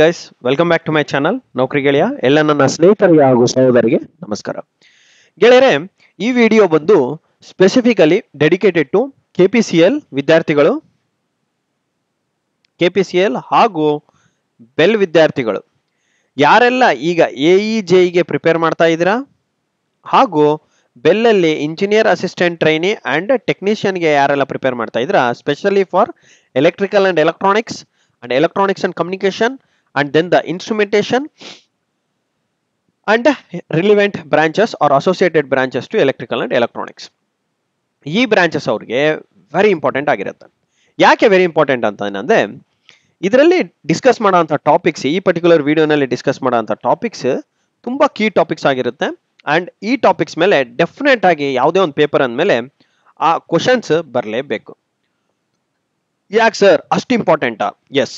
Guys, welcome back to my channel ನೌಕರಿ ಗೆಳೆಯ. ಎಲ್ಲ ನನ್ನ ಸ್ನೇಹಿತರಿಗೆ ಹಾಗೂ ಸಹೋದರಿಗೆ ನಮಸ್ಕಾರ. ಗೆಳೆಯರೆ, ಈ ವಿಡಿಯೋ ಬಂದು ಸ್ಪೆಸಿಫಿಕಲಿ ಡೆಡಿಕೇಟೆಡ್ ಟು ಕೆಪಿಸಿಎಲ್ ವಿದ್ಯಾರ್ಥಿಗಳು, ಕೆಪಿಸಿಎಲ್ ಹಾಗೂ ಬೆಲ್ ವಿದ್ಯಾರ್ಥಿಗಳು. ಯಾರೆಲ್ಲ ಈಗ ಎಇಜೆಗೆ ಪ್ರಿಪೇರ್ ಮಾಡ್ತಾ ಇದ್ದೀರಾ ಹಾಗೂ ಬೆಲ್ಲಲ್ಲಿ ಇಂಜಿನಿಯರ್ ಅಸಿಸ್ಟೆಂಟ್ ಟ್ರೈನಿ ಅಂಡ್ ಟೆಕ್ನಿಷಿಯನ್ಗೆ ಯಾರೆಲ್ಲ ಪ್ರಿಪೇರ್ ಮಾಡ್ತಾ ಇದ್ದೀರಾ, specially for electrical and electronics and communication and then the instrumentation and relevant branches or associated branches to electrical and electronics. ಈ ಬ್ರಾಂಚಸ್ ಅವ್ರಿಗೆ ವೆರಿ ಇಂಪಾರ್ಟೆಂಟ್ ಆಗಿರುತ್ತೆ. ಯಾಕೆ ವೆರಿ ಇಂಪಾರ್ಟೆಂಟ್ ಅಂತ ಅಂದ್ರೆ, ಇದರಲ್ಲಿ ಡಿಸ್ಕಸ್ ಮಾಡೋಂಥ ಟಾಪಿಕ್ಸ್, ಈ ಪರ್ಟಿಕ್ಯುಲರ್ ವಿಡಿಯೋನಲ್ಲಿ ಡಿಸ್ಕಸ್ ಮಾಡೋಂಥ ಟಾಪಿಕ್ಸ್ ತುಂಬಾ ಕೀ ಟಾಪಿಕ್ಸ್ ಆಗಿರುತ್ತೆ. ಅಂಡ್ ಈ ಟಾಪಿಕ್ಸ್ ಮೇಲೆ ಡೆಫಿನೆಟ್ ಆಗಿ ಯಾವುದೇ ಒಂದು ಪೇಪರ್ ಅಂದಮೇಲೆ ಆ ಕ್ವಶನ್ಸ್ ಬರಲೇಬೇಕು. ಯಾಕೆ ಸರ್ ಅಷ್ಟು ಇಂಪಾರ್ಟೆಂಟಾ? ಎಸ್,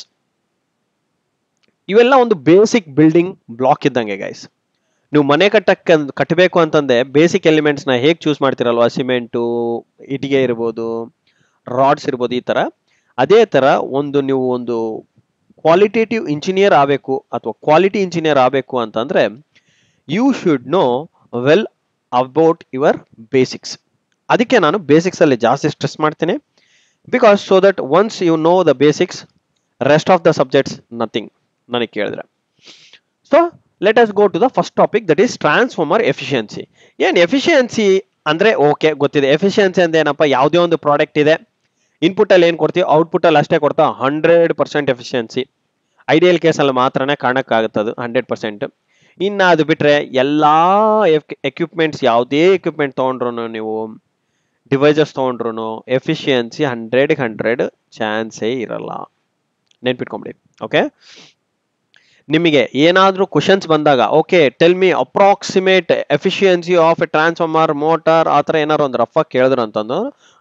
ಇವೆಲ್ಲ ಒಂದು ಬೇಸಿಕ್ ಬಿಲ್ಡಿಂಗ್ ಬ್ಲಾಕ್ ಇದ್ದಂಗೆ ಗೈಸ್. ನೀವು ಮನೆ ಕಟ್ಟಬೇಕು ಅಂತಂದ್ರೆ ಬೇಸಿಕ್ ಎಲಿಮೆಂಟ್ಸ್ ನ ಹೇಗೆ ಚೂಸ್ ಮಾಡ್ತಿರಲ್ವಾ, ಸಿಮೆಂಟು, ಇಟ್ಟಿಗೆ ಇರ್ಬೋದು, ರಾಡ್ಸ್ ಇರ್ಬೋದು, ಈ ತರ. ಅದೇ ತರ ನೀವು ಒಂದು ಕ್ವಾಲಿಟೇಟಿವ್ ಇಂಜಿನಿಯರ್ ಆಗಬೇಕು ಅಥವಾ ಕ್ವಾಲಿಟಿ ಇಂಜಿನಿಯರ್ ಆಗಬೇಕು ಅಂತಂದ್ರೆ you should know well about your basics. ಅದಕ್ಕೆ ನಾನು ಬೇಸಿಕ್ಸ್ ಅಲ್ಲಿ ಜಾಸ್ತಿ ಸ್ಟ್ರೆಸ್ ಮಾಡ್ತೀನಿ. Because so that once you know the basics, rest of the subjects nothing ನನಗೆ ಕೇಳಿದ್ರೆ. So let us go to the first topic, that is transformer efficiency. ಏನ್ efficiency ಅಂದ್ರೆ okay ಗೊತ್ತಿದೆ. ಎಫಿಷಿಯನ್ಸಿ ಅಂದ್ರೆ ಏನಪ್ಪ, ಯಾವುದೇ ಒಂದು ಪ್ರಾಡಕ್ಟ್ ಇದೆ, ಇನ್ಪುಟ್ ಅಲ್ಲಿ ಏನ್ ಕೊಡ್ತೀವಿ, ಔಟ್ಪುಟ್ ಅಲ್ಲಿ ಅಷ್ಟೇ ಕೊಡ್ತಾ 100% ಎಫಿಷಿಯನ್ಸಿ. ಐಡಿಯಲ್ ಕೇಸಲ್ಲಿ ಮಾತ್ರನೇ ಕಾರಣಕ್ಕಾಗುತ್ತದು 100%. ಇನ್ನು ಅದು ಬಿಟ್ರೆ ಎಲ್ಲಾ ಎಕ್ವಿಪ್ಮೆಂಟ್ಸ್, ಯಾವುದೇ ಎಕ್ವಿಪ್ಮೆಂಟ್ ತಗೊಂಡ್ರು, ನೀವು ಡಿವೈಸಸ್ ತಗೊಂಡ್ರು, ಎಫಿಷಿಯನ್ಸಿ 100 ಚಾನ್ಸೇ ಇರಲ್ಲ. ನೆನ್ಪಿಟ್ಕೊಂಬಿಡಿ. ಓಕೆ, ನಿಮಗೆ ಏನಾದ್ರೂ ಕ್ವಶನ್ಸ್ ಬಂದಾಗ okay tell me approximate efficiency of A transformer, motor, ಆ ಥರ ಏನಾದ್ರು ಒಂದು ರಫ್ ಆಗಿ ಕೇಳಿದ್ರು ಅಂತಂದು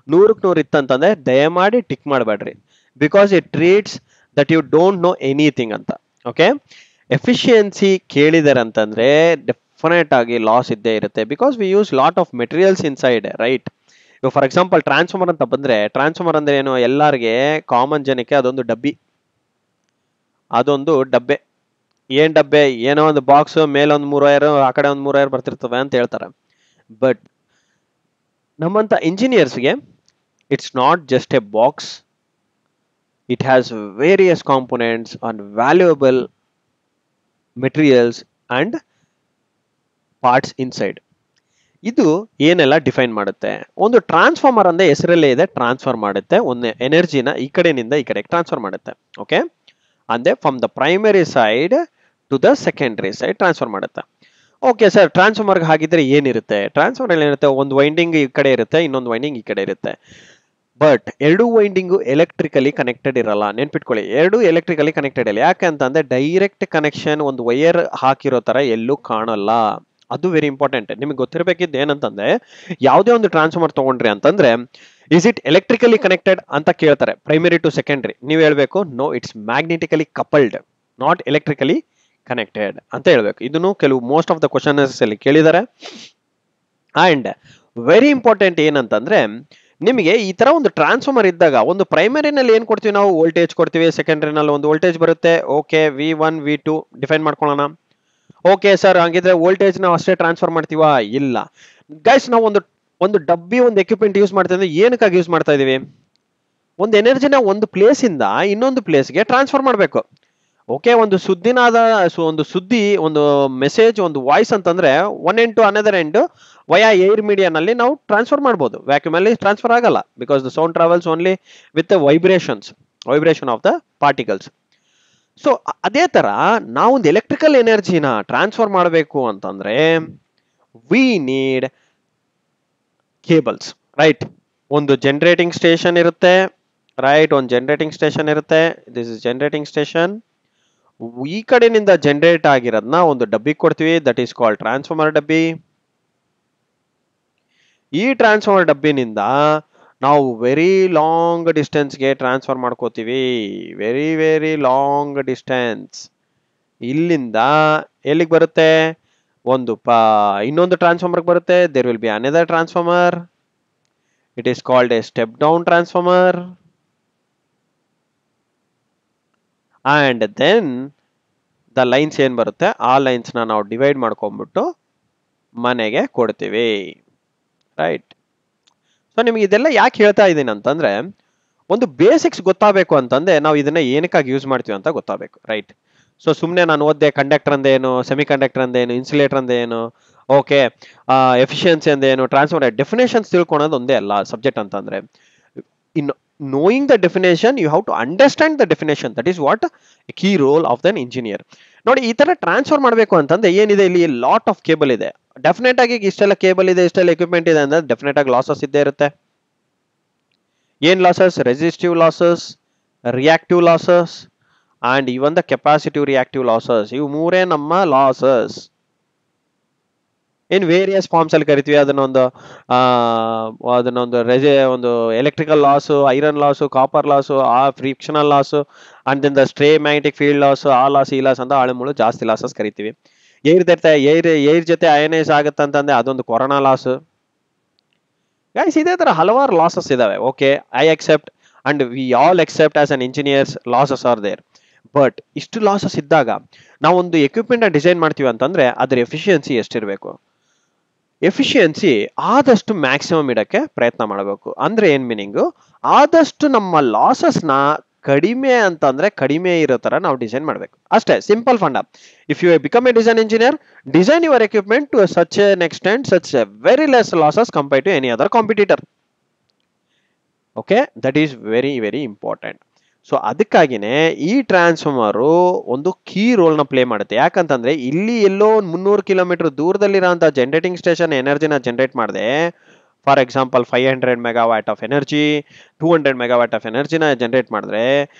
100ಕ್ಕೆ 100 ಇತ್ತಂತಂದ್ರೆ ದಯಮಾಡಿ ಟಿಕ್ ಮಾಡಬೇಡ್ರಿ. Because it treats that you don't know anything ಅಂತ. ಓಕೆ, ಎಫಿಷಿಯನ್ಸಿ ಕೇಳಿದಾರೆ ಅಂತಂದ್ರೆ ಡೆಫಿನೆಟ್ ಆಗಿ ಲಾಸ್ ಇದ್ದೇ ಇರುತ್ತೆ. Because we use lot of materials inside, right? ಇವಾಗ ಫಾರ್ ಎಕ್ಸಾಂಪಲ್ ಟ್ರಾನ್ಸ್ಫಾರ್ಮರ್ ಅಂತ ಬಂದ್ರೆ, ಟ್ರಾನ್ಸ್ಫಾರ್ಮರ್ ಅಂದ್ರೆ ಏನು, ಎಲ್ಲರಿಗೆ ಕಾಮನ್ ಜನಕ್ಕೆ ಅದೊಂದು ಡಬ್ಬೆ. ಏನ್ ಡಬ್ಬೆ, ಏನೋ ಒಂದು ಬಾಕ್ಸ್, ಮೇಲೊಂದು 3 ವೈರ್, ಆ ಕಡೆ ಒಂದು 3 ವೈರ್ ಬರ್ತಿರ್ತವೆ ಅಂತ ಹೇಳ್ತಾರೆ. ಬಟ್ ನಮ್ಮಂತ ಇಂಜಿನಿಯರ್ಸ್ಗೆ it's not just a box, it has various components and valuable materials and parts inside. ಇದು ಏನೆಲ್ಲ ಡಿಫೈನ್ ಮಾಡುತ್ತೆ? ಒಂದು ಟ್ರಾನ್ಸ್ಫಾರ್ಮರ್ ಅಂದ್ರೆ ಹೆಸರಲ್ಲೇ ಇದೆ, ಟ್ರಾನ್ಸ್ಫರ್ ಮಾಡುತ್ತೆ, ಒಂದು ಎನರ್ಜಿನ ಈ ಕಡೆನಿಂದ ಈ ಕಡೆಗೆ ಟ್ರಾನ್ಸ್ಫರ್ ಮಾಡುತ್ತೆ. ಓಕೆ, ಅಂದ್ರೆ from the primary side to the secondary side transfer ಮಾಡುತ್ತೆ. ಓಕೆ ಸರ್, ಟ್ರಾನ್ಸ್ಫಾರ್ಮರ್ ಹಾಗಿದ್ರೆ ಏನಿರುತ್ತೆ? ಟ್ರಾನ್ಸ್ಫಾರ್ಮರ್ ಏನಿರುತ್ತೆ, ಒಂದು ವೈಂಡಿಂಗ್ ಈ ಕಡೆ ಇರುತ್ತೆ, ಇನ್ನೊಂದು ವೈಂಡಿಂಗ್ ಈ ಕಡೆ ಇರುತ್ತೆ. ಬಟ್ ಎರಡು ವೈಂಡಿಂಗು ಎಲೆಕ್ಟ್ರಿಕಲಿ ಕನೆಕ್ಟೆಡ್ ಇರಲ್ಲ. ನೆನ್ಪಿಟ್ಕೊಳ್ಳಿ, ಎರಡು ಎಲೆಕ್ಟ್ರಿಕಲಿ ಕನೆಕ್ಟೆಡ್ ಇಲ್ಲ. ಯಾಕಂತಂದ್ರೆ ಡೈರೆಕ್ಟ್ ಕನೆಕ್ಷನ್ ಒಂದು ವೈರ್ ಹಾಕಿರೋ ತರ ಎಲ್ಲೂ ಕಾಣಲ್ಲ. ಅದು ವೆರಿ ಇಂಪಾರ್ಟೆಂಟ್. ನಿಮಗೆ ಗೊತ್ತಿರಬೇಕಿದ್ದು ಏನಂತಂದ್ರೆ, ಯಾವುದೇ ಒಂದು ಟ್ರಾನ್ಸ್ಫಾರ್ಮರ್ ತಗೊಂಡ್ರಿ ಅಂತಂದ್ರೆ ಇಸ್ ಇಟ್ ಎಲೆಕ್ಟ್ರಿಕಲಿ ಕನೆಕ್ಟೆಡ್ ಅಂತ ಕೇಳ್ತಾರೆ, ಪ್ರೈಮರಿ ಟು ಸೆಕೆಂಡರಿ. ನೀವು ಹೇಳ್ಬೇಕು no, it's magnetically coupled, not electrically connected ಅಂತ ಹೇಳ್ಬೇಕು. ಇದನ್ನು ಕೆಲವು ಮೋಸ್ಟ್ ಆಫ್ ದ ಕ್ವಶನ್ಸ್ ಅಲ್ಲಿ ಕೇಳಿದ್ದಾರೆ. ಅಂಡ್ ವೆರಿ ಇಂಪಾರ್ಟೆಂಟ್ ಏನಂತಂದ್ರೆ, ನಿಮಗೆ ಈ ತರ ಒಂದು ಟ್ರಾನ್ಸ್ಫಾರ್ಮರ್ ಇದ್ದಾಗ ಒಂದು ಪ್ರೈಮರಿನಲ್ಲಿ ಏನ್ ಕೊಡ್ತೀವಿ ನಾವು, ವೋಲ್ಟೇಜ್ ಕೊಡ್ತೀವಿ, ಸೆಕೆಂಡರಿನಲ್ಲಿ ಒಂದು ವೋಲ್ಟೇಜ್ ಬರುತ್ತೆ. ಓಕೆ, V1 V2 ಡಿಫೈನ್ ಮಾಡ್ಕೊಳ್ಳೋಣ. ಓಕೆ ಸರ್, ಹಾಗಿದ್ರೆ ವೋಲ್ಟೇಜ್ ನಾವು ಅಷ್ಟೇ ಟ್ರಾನ್ಸ್ಫರ್ ಮಾಡ್ತೀವಾ? ಇಲ್ಲ ಗೈಸ್, ನಾವು ಒಂದು ಡಬ್ಬಿ, ಒಂದು ಎಕ್ವಿಪ್ಮೆಂಟ್ ಯೂಸ್ ಮಾಡ್ತಾ ಇದ್ದೀವಿ. ಏನಕ್ಕಾಗಿ ಯೂಸ್ ಮಾಡ್ತಾ ಇದೀವಿ? ಒಂದು ಎನರ್ಜಿನ ಒಂದು ಪ್ಲೇಸ್ ಇಂದ ಇನ್ನೊಂದು ಪ್ಲೇಸ್ಗೆ ಟ್ರಾನ್ಸ್ಫರ್ ಮಾಡಬೇಕು. ಓಕೆ, ಒಂದು ಸುದ್ದಿ, ಒಂದು ಮೆಸೇಜ್, ಒಂದು ವಾಯ್ಸ್ ಅಂತಂದ್ರೆ one end to another end via air ಮೀಡಿಯಾನಲ್ಲಿ ನಾವು ಟ್ರಾನ್ಸ್ಫರ್ ಮಾಡ್ಬೋದು. ವ್ಯಾಕ್ಯೂಮ್ ಅಲ್ಲಿ ಟ್ರಾನ್ಸ್ಫರ್ ಆಗಲ್ಲ. Because the sound travels only with vibration of the particles. So ಅದೇ ತರ ನಾವು ಒಂದು ಎಲೆಕ್ಟ್ರಿಕಲ್ ಎನರ್ಜಿನ ಟ್ರಾನ್ಸ್ಫರ್ ಮಾಡಬೇಕು ಅಂತಂದ್ರೆ ವಿ ನೀಡ್ ಕೇಬಲ್ಸ್, ರೈಟ್? ಒಂದು ಜನರೇಟಿಂಗ್ ಸ್ಟೇಷನ್ ಇರುತ್ತೆ, ರೈಟ್? ಒಂದು ಜನರೇಟಿಂಗ್ ಸ್ಟೇಷನ್ ಇರುತ್ತೆ. This is generating station. ಈ ಕಡೆನಿಂದ ಜನರೇಟ್ ಆಗಿರೋದನ್ನ ಒಂದು ಡಬ್ಬಿ ಕೊಡ್ತೀವಿ, ದಟ್ ಈಸ್ ಕಾಲ್ಡ್ ಟ್ರಾನ್ಸ್ಫಾರ್ಮರ್ ಡಬ್ಬಿ. ಈ ಟ್ರಾನ್ಸ್ಫಾರ್ಮರ್ ಡಬ್ಬಿನಿಂದ ನಾವು ವೆರಿ ಲಾಂಗ್ ಡಿಸ್ಟೆನ್ಸ್ಗೆ ಟ್ರಾನ್ಸ್ಫರ್ ಮಾಡ್ಕೋತೀವಿ. Very long distance. ಇಲ್ಲಿಂದ ಎಲ್ಲಿಗೆ ಬರುತ್ತೆ? ಇನ್ನೊಂದು ಟ್ರಾನ್ಸ್ಫಾರ್ಮರ್ ಬರುತ್ತೆ. There will be another transformer. It is called a step down transformer. And then the lines ಏನ್ ಬರುತ್ತೆ ಆ ಲೈನ್ಸ್ ನಾವು ಡಿವೈಡ್ ಮಾಡ್ಕೊಂಡ್ಬಿಟ್ಟು ಮನೆಗೆ ಕೊಡ್ತೀವಿ, ರೈಟ್. ಸೊ ನಿಮ್ಗೆ ಇದೆಲ್ಲ ಯಾಕೆ ಹೇಳ್ತಾ ಇದ್ದೀನಿ ಅಂತಂದ್ರೆ, ಒಂದು ಬೇಸಿಕ್ಸ್ ಗೊತ್ತಾಗಬೇಕು ಅಂತಂದ್ರೆ ನಾವು ಇದನ್ನ ಏನಕ್ಕಾಗಿ ಯೂಸ್ ಮಾಡ್ತೀವಿ ಅಂತ ಗೊತ್ತಾಗಬೇಕು, ರೈಟ್. ಸೊ ಸುಮ್ಮನೆ ನಾನು ಓದ್ದೆ ಕಂಡಕ್ಟರ್ ಅಂದೇನು, ಸೆಮಿ ಕಂಡಕ್ಟರ್ ಅಂದೇನು, ಇನ್ಸುಲೇಟರ್ ಅಂದೇನು, ಓಕೆ, ಎಫಿಷಿಯನ್ಸಿ ಅಂದೇನು, ಟ್ರಾನ್ಸ್ಫಾರ್ಮರ್ ಡೆಫಿನೇಷನ್ಸ್ ತಿಳ್ಕೊಳೋದು ಒಂದೇ ಅಲ್ಲ ಸಬ್ಜೆಕ್ಟ್ ಅಂತಂದ್ರೆ. In knowing the definition you have to understand the definition, that is what key role of then engineer. ನೋಡಿ ಈ ತರ ಟ್ರಾನ್ಸ್ಫರ್ ಮಾಡಬೇಕು ಅಂತಂದ್ರೆ ಏನಿದೆ, ಇಲ್ಲಿ ಲಾಟ್ ಆಫ್ ಕೇಬಲ್ ಇದೆ. ಡೆಫಿನೆಟ್ ಆಗಿ ಇಷ್ಟೆಲ್ಲ ಕೇಬಲ್ ಇದೆ, ಇಷ್ಟೆಲ್ಲ ಎಕ್ವಿಪ್ಮೆಂಟ್ ಇದೆ ಅಂದ್ರೆ ಡೆಫಿನೆಟ್ ಆಗಿ ಲಾಸಸ್ ಇದ್ದೇ ಇರುತ್ತೆ. ಏನ್ losses? Resistive losses, reactive losses and even the capacitive reactive losses. ಇವು ಮೂರೇ ನಮ್ಮ ಲಾಸಸ್. ಇನ್ ವೇರಿಯಸ್ ಫಾರ್ಮ್ಸ್ ಅಲ್ಲಿ ಕರಿತೀವಿ ಅದನ್ನೊಂದು ಒಂದು electrical loss, iron loss, copper loss, ಆ frictional loss, and then the stray magnetic field loss, ಆ ಲಾಸ್ ಈ ಲಾಸ್ ಅಂತ ಆಳುಮೂಳು ಜಾಸ್ತಿ ಲಾಸಸ್ ಕರಿತೀವಿ. ಏರ್ ಜೊತೆ ಅಯನೈಸ್ ಆಗುತ್ತೆ ಅಂತಂದ್ರೆ ಅದೊಂದು ಕೊರೋನಾ ಲಾಸ್. ಗೈಸ್ ಇದೇ ತರ ಹಲವಾರು ಲಾಸಸ್ ಇದಾವೆ. Okay, I accept and we all accept as an engineers losses are there. But ಇಷ್ಟು ಲಾಸಸ್ ಇದ್ದಾಗ ನಾವೊಂದು ಎಕ್ವಿಪ್ಮೆಂಟ್ ಡಿಸೈನ್ ಮಾಡ್ತೀವಿ ಅಂತಂದ್ರೆ ಅದ್ರ ಎಫಿಷಿಯನ್ಸಿ ಎಷ್ಟಿರಬೇಕು? ಎಫಿಷಿಯನ್ಸಿ ಆದಷ್ಟು ಮ್ಯಾಕ್ಸಿಮಮ್ ಇಡಕ್ಕೆ ಪ್ರಯತ್ನ ಮಾಡಬೇಕು. ಅಂದ್ರೆ ಏನ್ ಮೀನಿಂಗು, ಆದಷ್ಟು ನಮ್ಮ ಲಾಸಸ್ನ ಕಡಿಮೆ ಅಂತಂದ್ರೆ ಕಡಿಮೆ ಇರೋ ತರ ನಾವು ಡಿಸೈನ್ ಮಾಡಬೇಕು ಅಷ್ಟೇ. ಸಿಂಪಲ್ ಫಂಡ. If you become a design engineer, design your equipment to such an extent such a very less losses compare to any other competitor. Okay, that is very very important. So ಅದಕ್ಕಾಗಿನೇ ಈ transformer ಒಂದು key ರೋಲ್ನ play ಮಾಡುತ್ತೆ. ಯಾಕಂತಂದ್ರೆ ಇಲ್ಲಿ ಎಲ್ಲೋ 300 kilometre ದೂರದಲ್ಲಿರೋಂಥ generating station ಎನರ್ಜಿನ ಜನರೇಟ್ ಮಾಡಿದೆ. For example 500 megawatt of energy, 200 megawatt of ಎನರ್ಜಿನ ಜನರೇಟ್ ಮಾಡಿದ್ರೆ,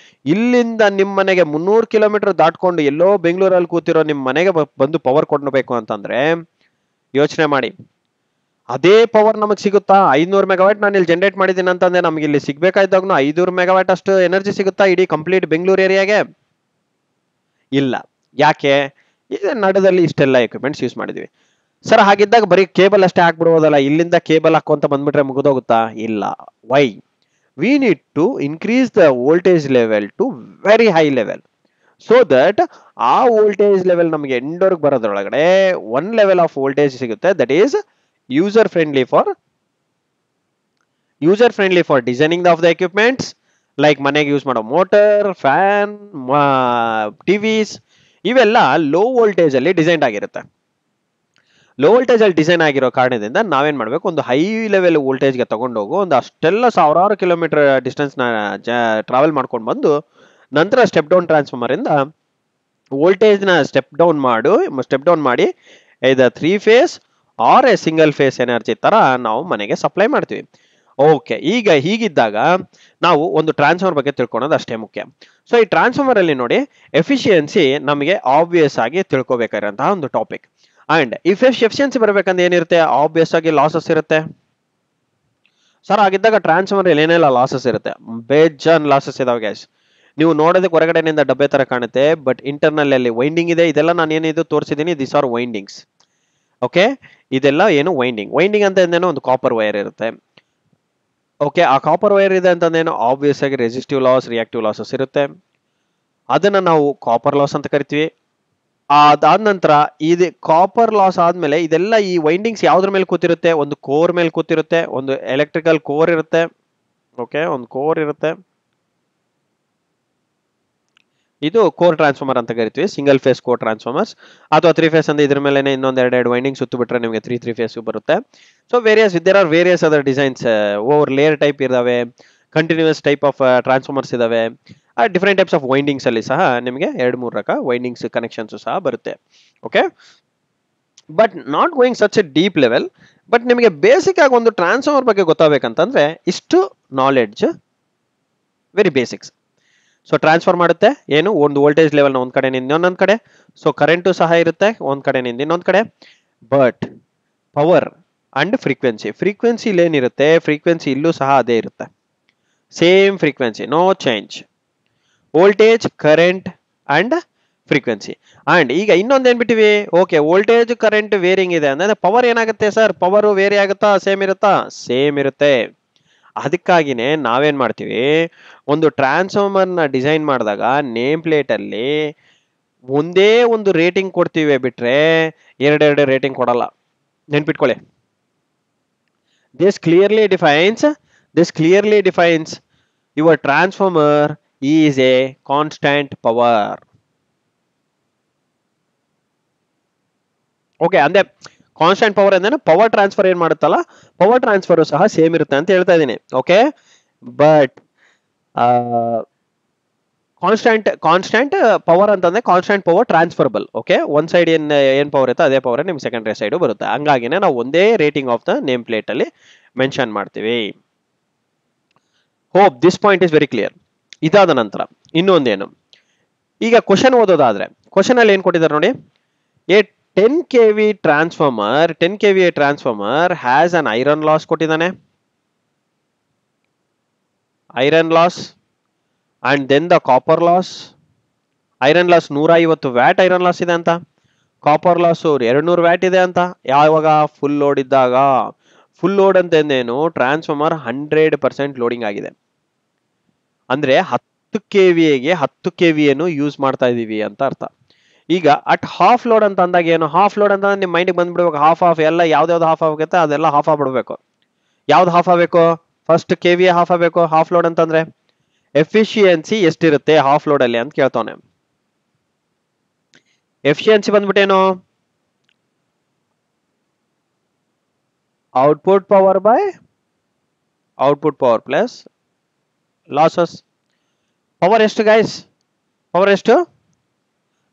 ಇಲ್ಲಿಂದ ನಿಮ್ಮ ಮನೆಗೆ 300 ಕಿಲೋಮೀಟರ್ ದಾಟ್ಕೊಂಡು ಎಲ್ಲೋ ಬೆಂಗಳೂರಲ್ಲಿ ಕೂತಿರೋ ನಿಮ್ಮ ಮನೆಗೆ ಬಂದು ಪವರ್ ಕೊಡಬೇಕು ಅಂತಂದ್ರೆ ಯೋಚನೆ ಮಾಡಿ, ಅದೇ ಪವರ್ ನಮಗೆ ಸಿಗುತ್ತಾ? 500 ಮೆಗಾವ್ಯಾಟ್ ನಾನು ಇಲ್ಲಿ ಜನರೇಟ್ ಮಾಡಿದ್ದೀನಿ ಅಂತಂದ್ರೆ ನಮ್ಗೆ ಇಲ್ಲಿ ಸಿಗ್ಬೇಕಾಯ್ದಾಗ್ನು 500 ಮೆಗಾವ್ಯಾಟ್ ಅಷ್ಟು ಎನರ್ಜಿ ಸಿಗುತ್ತಾ ಇಡೀ ಕಂಪ್ಲೀಟ್ ಬೆಂಗಳೂರು ಏರಿಯಾಗೆ? ಇಲ್ಲ. ಯಾಕೆ? ಇದು ನಡುದಲ್ಲಿ ಇಷ್ಟೆಲ್ಲ ಎಕ್ವಿಪ್ಮೆಂಟ್ಸ್ ಯೂಸ್ ಮಾಡಿದ್ವಿ. ಸರ್ ಹಾಗಿದ್ದಾಗ ಬರೀ ಕೇಬಲ್ ಅಷ್ಟೇ ಹಾಕ್ಬಿಡ್ಬೋದಲ್ಲ, ಇಲ್ಲಿಂದ ಕೇಬಲ್ ಹಾಕೊಂತ ಬಂದ್ಬಿಟ್ರೆ ಮುಗಿದೋಗುತ್ತಾ? ಇಲ್ಲ. Why? We need to increase the voltage level to very high level, so that ಆ ವೋಲ್ಟೇಜ್ ಲೆವೆಲ್ ನಮಗೆ ಎಂಡೋರ್ಗೆ ಬರೋದ್ರೊಳಗಡೆ ಒನ್ ಲೆವೆಲ್ ಆಫ್ ವೋಲ್ಟೇಜ್ ಸಿಗುತ್ತೆ, that is user friendly for designing of the equipments, like ಮನೆಗೆ use ಮಾಡೋ motor, fan, TVs ಇವೆಲ್ಲ low voltage ಅಲ್ಲಿ design ಆಗಿರುತ್ತೆ. ಲೋ ವೋಲ್ಟೇಜ್ ಅಲ್ಲಿ ಡಿಸೈನ್ ಆಗಿರೋ ಕಾರಣದಿಂದ ನಾವೇನ್ ಮಾಡ್ಬೇಕು, ಒಂದು ಹೈ ಲೆವೆಲ್ ವೋಲ್ಟೇಜ್ಗೆ ತಗೊಂಡೋಗು, ಒಂದು ಅಷ್ಟೆಲ್ಲ ಸಾವಿರಾರು ಕಿಲೋಮೀಟರ್ ಡಿಸ್ಟೆನ್ಸ್ ಟ್ರಾವೆಲ್ ಮಾಡ್ಕೊಂಡು ಬಂದು ನಂತರ ಸ್ಟೆಪ್ ಡೌನ್ ಟ್ರಾನ್ಸ್ಫಾರ್ಮರ್ ಇಂದ ವೋಲ್ಟೇಜ್ ನ ಸ್ಟೆಪ್ ಡೌನ್ ಮಾಡಿ either 3 phase or a single phase energy ತರ ನಾವು ಮನೆಗೆ ಸಪ್ಲೈ ಮಾಡ್ತೀವಿ. ಓಕೆ, ಈಗ ಹೀಗಿದ್ದಾಗ ನಾವು ಒಂದು ಟ್ರಾನ್ಸ್ಫಾರ್ಮರ್ ಬಗ್ಗೆ ತಿಳ್ಕೊಳೋದು ಅಷ್ಟೇ ಮುಖ್ಯ. ಸೊ ಈ ಟ್ರಾನ್ಸ್ಫಾರ್ಮರ್ ಅಲ್ಲಿ ನೋಡಿ, ಎಫಿಷಿಯನ್ಸಿ ನಮಗೆ ಆಬ್ವಿಯಸ್ ಆಗಿ ತಿಳ್ಕೊಬೇಕಾಗಿರುವಂತಹ ಒಂದು ಟಾಪಿಕ್. ಅಂಡ್ ಇಫ್ ಎಫಿಷಿಯನ್ಸಿ ಬರ್ಬೇಕಂದ್ರೆ ಏನಿರುತ್ತೆ? ಆಬ್ವಿಯಸ್ ಆಗಿ ಲಾಸಸ್ ಇರುತ್ತೆ. ಸರ್ ಆಗಿದ್ದಾಗ ಟ್ರಾನ್ಸ್ಫಾರ್ಮರ್ ಅಲ್ಲಿ ಏನೆಲ್ಲ ಲಾಸಸ್ ಇರುತ್ತೆ? ಬೇಜಾನ್ ಲಾಸಸ್ ಇದಾವೆ ಗ್ಯಾಸ್. ನೀವು ನೋಡೋದಕ್ಕೆ ಹೊರಗಡೆನಿಂದ ಡಬ್ಬೆ ತರ ಕಾಣುತ್ತೆ, ಬಟ್ ಇಂಟರ್ನಲ್ ಅಲ್ಲಿ ವೈಂಡಿಂಗ್ ಇದೆ. ಇದೆಲ್ಲ ನಾನು ಏನಿದು ತೋರಿಸಿದ್ದೀನಿ, ದಿಸ್ ಆರ್ ವೈಂಡಿಂಗ್ಸ್. ಓಕೆ, ಇದೆಲ್ಲ ಏನು ವೈಂಡಿಂಗ್ ಅಂತ ಅಂದೇನೋ ಒಂದು ಕಾಪರ್ ವೈರ್ ಇರುತ್ತೆ. ಓಕೆ, ಆ ಕಾಪರ್ ವೈರ್ ಇದೆ ಅಂತಂದೇನು ಆಬ್ವಿಯಸ್ ಆಗಿ ರೆಸಿಸ್ಟಿವ್ ಲಾಸ್, ರಿಯಾಕ್ಟಿವ್ ಲಾಸಸ್ ಇರುತ್ತೆ. ಅದನ್ನ ನಾವು ಕಾಪರ್ ಲಾಸ್ ಅಂತ ಕರಿತೀವಿ. ಅದಾದ ನಂತರ ಇದು ಕಾಪರ್ ಲಾಸ್ ಆದ್ಮೇಲೆ ಇದೆಲ್ಲ ಈ ವೈಂಡಿಂಗ್ಸ್ ಯಾವ್ದ್ರ ಮೇಲೆ ಕೂತಿರುತ್ತೆ? ಒಂದು ಕೋರ್ ಮೇಲೆ ಕೂತಿರುತ್ತೆ, ಒಂದು ಎಲೆಕ್ಟ್ರಿಕಲ್ ಕೋರ್ ಇರುತ್ತೆ. ಓಕೆ, ಒಂದು ಕೋರ್ ಇರುತ್ತೆ. ಇದು ಕೋರ್ ಟ್ರಾನ್ಸ್ಫಾರ್ಮರ್ ಅಂತ ಕರಿತೀವಿ, ಸಿಂಗಲ್ ಫೇಸ್ ಕೋರ್ ಟ್ರಾನ್ಸ್ಫಾರ್ಮರ್ಸ್. ಅಥವಾ 3 ಫೇಸ್ ಅಂದ್ರೆ ಇದ್ರ ಮೇಲೆ ಇನ್ನೊಂದು ಎರಡು ವೈಂಡಿಂಗ್ ಸುತ್ತು ಬಿಟ್ರೆ ನಿಮಗೆ 3 ಫೇಸ್ ಬರುತ್ತೆ. So there are various other designs. Over layer type ಇದಾವೆ, ಕಂಟಿನ್ಯೂಸ್ ಟೈಪ್ ಆಫ್ ಟ್ರಾನ್ಸ್ಫಾರ್ಮರ್ಸ್ ಇದಾವೆ. ಡಿಫರೆಂಟ್ ಟೈಪ್ಸ್ ಆಫ್ ವೈಂಡಿಂಗ್ಸ್ ಅಲ್ಲಿ ಸಹ ನಿಮಗೆ 2-3 ರಕ ವೈಂಡಿಂಗ್ಸ್ ಕನೆಕ್ಷನ್ಸ್ ಸಹ ಬರುತ್ತೆ. Okay, but not going such a deep level. But ನಿಮಗೆ ಬೇಸಿಕ್ ಆಗಿ ಒಂದು ಟ್ರಾನ್ಸ್ಫಾರ್ಮರ್ ಬಗ್ಗೆ ಗೊತ್ತಾಗಬೇಕಂತಂದ್ರೆ ಇಷ್ಟು knowledge, very basics. So transfer ಮಾಡುತ್ತೆ ಏನು? ಒಂದು ವೋಲ್ಟೇಜ್ ಲೆವೆಲ್ನ ಒಂದ್ ಕಡೆ ಇನ್ನೊಂದೊಂದ್ ಕಡೆ. ಸೊ ಕರೆಂಟು ಸಹ ಇರುತ್ತೆ ಒಂದ್ ಕಡೆ ಇನ್ನೊಂದ್ ಕಡೆ. ಬಟ್ ಪವರ್ ಅಂಡ್ ಫ್ರೀಕ್ವೆನ್ಸಿ ಏನಿರುತ್ತೆ, ಫ್ರೀಕ್ವೆನ್ಸಿ ಇಲ್ಲೂ ಸಹ ಅದೇ ಇರುತ್ತೆ, same frequency, no change. Voltage, current and frequency. And ಈಗ ಇನ್ನೊಂದು ಏನ್ಬಿಟ್ಟಿವಿ? ಓಕೆ, ವೋಲ್ಟೇಜ್ ಕರೆಂಟ್ ವೇರಿಂಗ್ ಇದೆ ಅಂದ್ರೆ ಪವರ್ ಏನಾಗುತ್ತೆ ಸರ್? ಪವರ್ ವೇರಿ ಆಗುತ್ತಾ? ಸೇಮ್ ಇರುತ್ತಾ? ಸೇಮ್ ಇರುತ್ತೆ. ಅದಕ್ಕಾಗಿನೇ ನಾವೇನ್ ಮಾಡ್ತೀವಿ, ಒಂದು ಟ್ರಾನ್ಸ್ಫಾರ್ಮರ್ ನ ಡಿಸೈನ್ ಮಾಡಿದಾಗ ನೇಮ್ ಪ್ಲೇಟ್ ಅಲ್ಲಿ ಒಂದೇ ಒಂದು ರೇಟಿಂಗ್ ಕೊಡ್ತೀವಿ ಬಿಟ್ರೆ ಎರಡೆರಡು ರೇಟಿಂಗ್ ಕೊಡಲ್ಲ. ನೆನ್ಪಿಟ್ಕೊಳ್ಳಿ. This clearly defines your transformer is A constant power. Okay, ಅಂದ್ರೆ ಕಾನ್ಸ್ಟಂಟ್ ಪವರ್ ಅಂದ್ರೆ ಪವರ್ ಟ್ರಾನ್ಸ್ಫರ್ ಏನ್ ಮಾಡುತ್ತಲ್ಲ, ಪವರ್ ಟ್ರಾನ್ಸ್ಫರ್ ಸಹ ಸೇಮ್ ಇರುತ್ತೆ ಅಂತ ಹೇಳ್ತಾ ಇದ್ದೀನಿ. ಓಕೆ, ಬಟ್ ಕಾನ್ಸ್ಟಂಟ್ ಪವರ್ ಅಂತಂದ್ರೆ ಕಾನ್ಸ್ಟಂಟ್ ಪವರ್ ಟ್ರಾನ್ಸ್ಫರ್ಬಲ್. ಓಕೆ, ಒಂದ್ ಸೈಡ್ ಏನ್ ಪವರ್ ಇರುತ್ತೆ ಅದೇ ಪವರ್ ನಿಮ್ ಸೆಕೆಂಡರಿ ಸೈಡ್ ಬರುತ್ತೆ. ಹಂಗಾಗಿನೇ ನಾವು ಒಂದೇ rating of the name plate ಅಲ್ಲಿ ಮೆನ್ಷನ್ ಮಾಡ್ತೀವಿ. Hope this point is very clear. ಇದಾದ ನಂತರ ಇನ್ನೊಂದೇನು, ಈಗ ಕ್ವಶನ್ ಓದೋದಾದ್ರೆ ಕ್ವಶನ್ ಅಲ್ಲಿ ಏನ್ ಕೊಟ್ಟಿದ್ದಾರೆ ನೋಡಿ, a 10 kV transformer has an iron loss ಕೊಟ್ಟಿದ್ದಾನೆ, iron loss and then the copper loss. Iron loss 150 watt iron loss ಇದೆ ಅಂತ, ಕಾಪರ್ ಲಾಸ್ 200 ವ್ಯಾಟ್ ಇದೆ ಅಂತ. ಯಾವಾಗ ಫುಲ್ ಲೋಡ್ ಇದ್ದಾಗ. ಫುಲ್ ಲೋಡ್ ಅಂತ ಎಂದೇನು, ಟ್ರಾನ್ಸ್ಫಾರ್ಮರ್ 100% ಲೋಡಿಂಗ್ ಆಗಿದೆ ಅಂದ್ರೆ 10 KVA 10 KVA ಯೂಸ್ ಮಾಡ್ತಾ ಇದೀವಿ ಅಂತ ಅರ್ಥ. ಈಗ ಅಟ್ ಹಾಫ್ ಲೋಡ್ ಅಂತ ಅಂದಾಗ ಏನು, ಹಾಫ್ ಲೋಡ್ ಅಂತ ನಿಮ್ ಮೈಂಡ್ ಬಂದ್ಬಿಡ್ಬೇಕು, ಹಾಫ್ ಎಲ್ಲ ಯಾವ್ದಾವ್ದು ಹಾಫ್ ಆಗುತ್ತೆ ಅದೆಲ್ಲ ಹಾಫ್ ಆಗ್ಬಿಡ್ಬೇಕು. ಯಾವ್ದು ಹಾಫ್ ಆಗ್ಬೇಕು, ಫಸ್ಟ್ KVA ಹಾಫ್ ಆಗ್ಬೇಕು ಹಾಫ್ ಲೋಡ್ ಅಂತಂದ್ರೆ. ಎಫಿಷಿಯನ್ಸಿ ಎಷ್ಟಿರುತ್ತೆ ಹಾಫ್ ಲೋಡ್ ಅಲ್ಲಿ ಅಂತ ಕೇಳ್ತಾನೆ. ಎಫಿಷಿಯನ್ಸಿ ಬಂದ್ಬಿಟ್ಟೇನು, output power by output power plus losses. Power ಎಷ್ಟು ಗೈಸ್, ಪವರ್ ಎಷ್ಟು?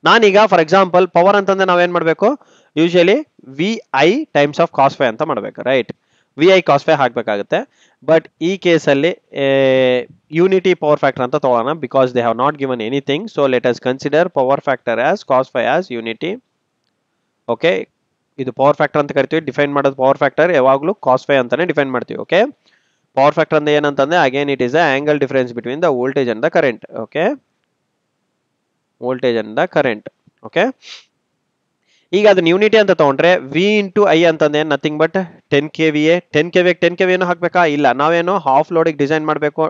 ನಾನೀಗ ಫಾರ್ ಎಕ್ಸಾಂಪಲ್ ಪವರ್ ಅಂತಂದ್ರೆ ನಾವೇನ್ ಮಾಡ್ಬೇಕು, usually VI times of cos phi ಅಂತ ಮಾಡ್ಬೇಕು, ರೈಟ್? VI ಕಾಸ್ ಫೈ ಹಾಕ್ಬೇಕಾಗುತ್ತೆ. ಬಟ್ ಈ ಕೇಸಲ್ಲಿ ಯೂನಿಟಿ ಪವರ್ ಫ್ಯಾಕ್ಟರ್ ಅಂತ ತಗೋಣ, because they have not given anything. So let us consider power factor as cos five as unity. Okay, ಇದು power factor ಅಂತ ಕರಿತೀವಿ. ಡಿಫೈನ್ ಮಾಡೋದು ಪವರ್ ಫ್ಯಾಕ್ಟರ್ ಯಾವಾಗಲೂ ಕಾಸ್ ಫೈ ಅಂತಾನೆ ಡಿಫೈನ್ ಮಾಡ್ತೀವಿ. ಓಕೆ, ಪವರ್ ಫ್ಯಾಕ್ಟರ್ ಅಂದ್ರೆ ಏನಂತಂದ್ರೆ again it is the angle difference between the voltage and the current. Okay, voltage and the current. Okay, ಈಗ ಅದನ್ನ ಯೂನಿಟಿ ಅಂತ ತಗೊಂಡ್ರೆ V ಇಂಟು I ಅಂತಂದ್ರೆ ನಥಿಂಗ್ ಬಟ್ 10 KVA. 10 KVA ಹಾಕ್ಬೇಕಾ? ಇಲ್ಲ, ನಾವೇನು ಹಾಫ್ ಲೋಡಿಗೆ ಡಿಸೈನ್ ಮಾಡಬೇಕು.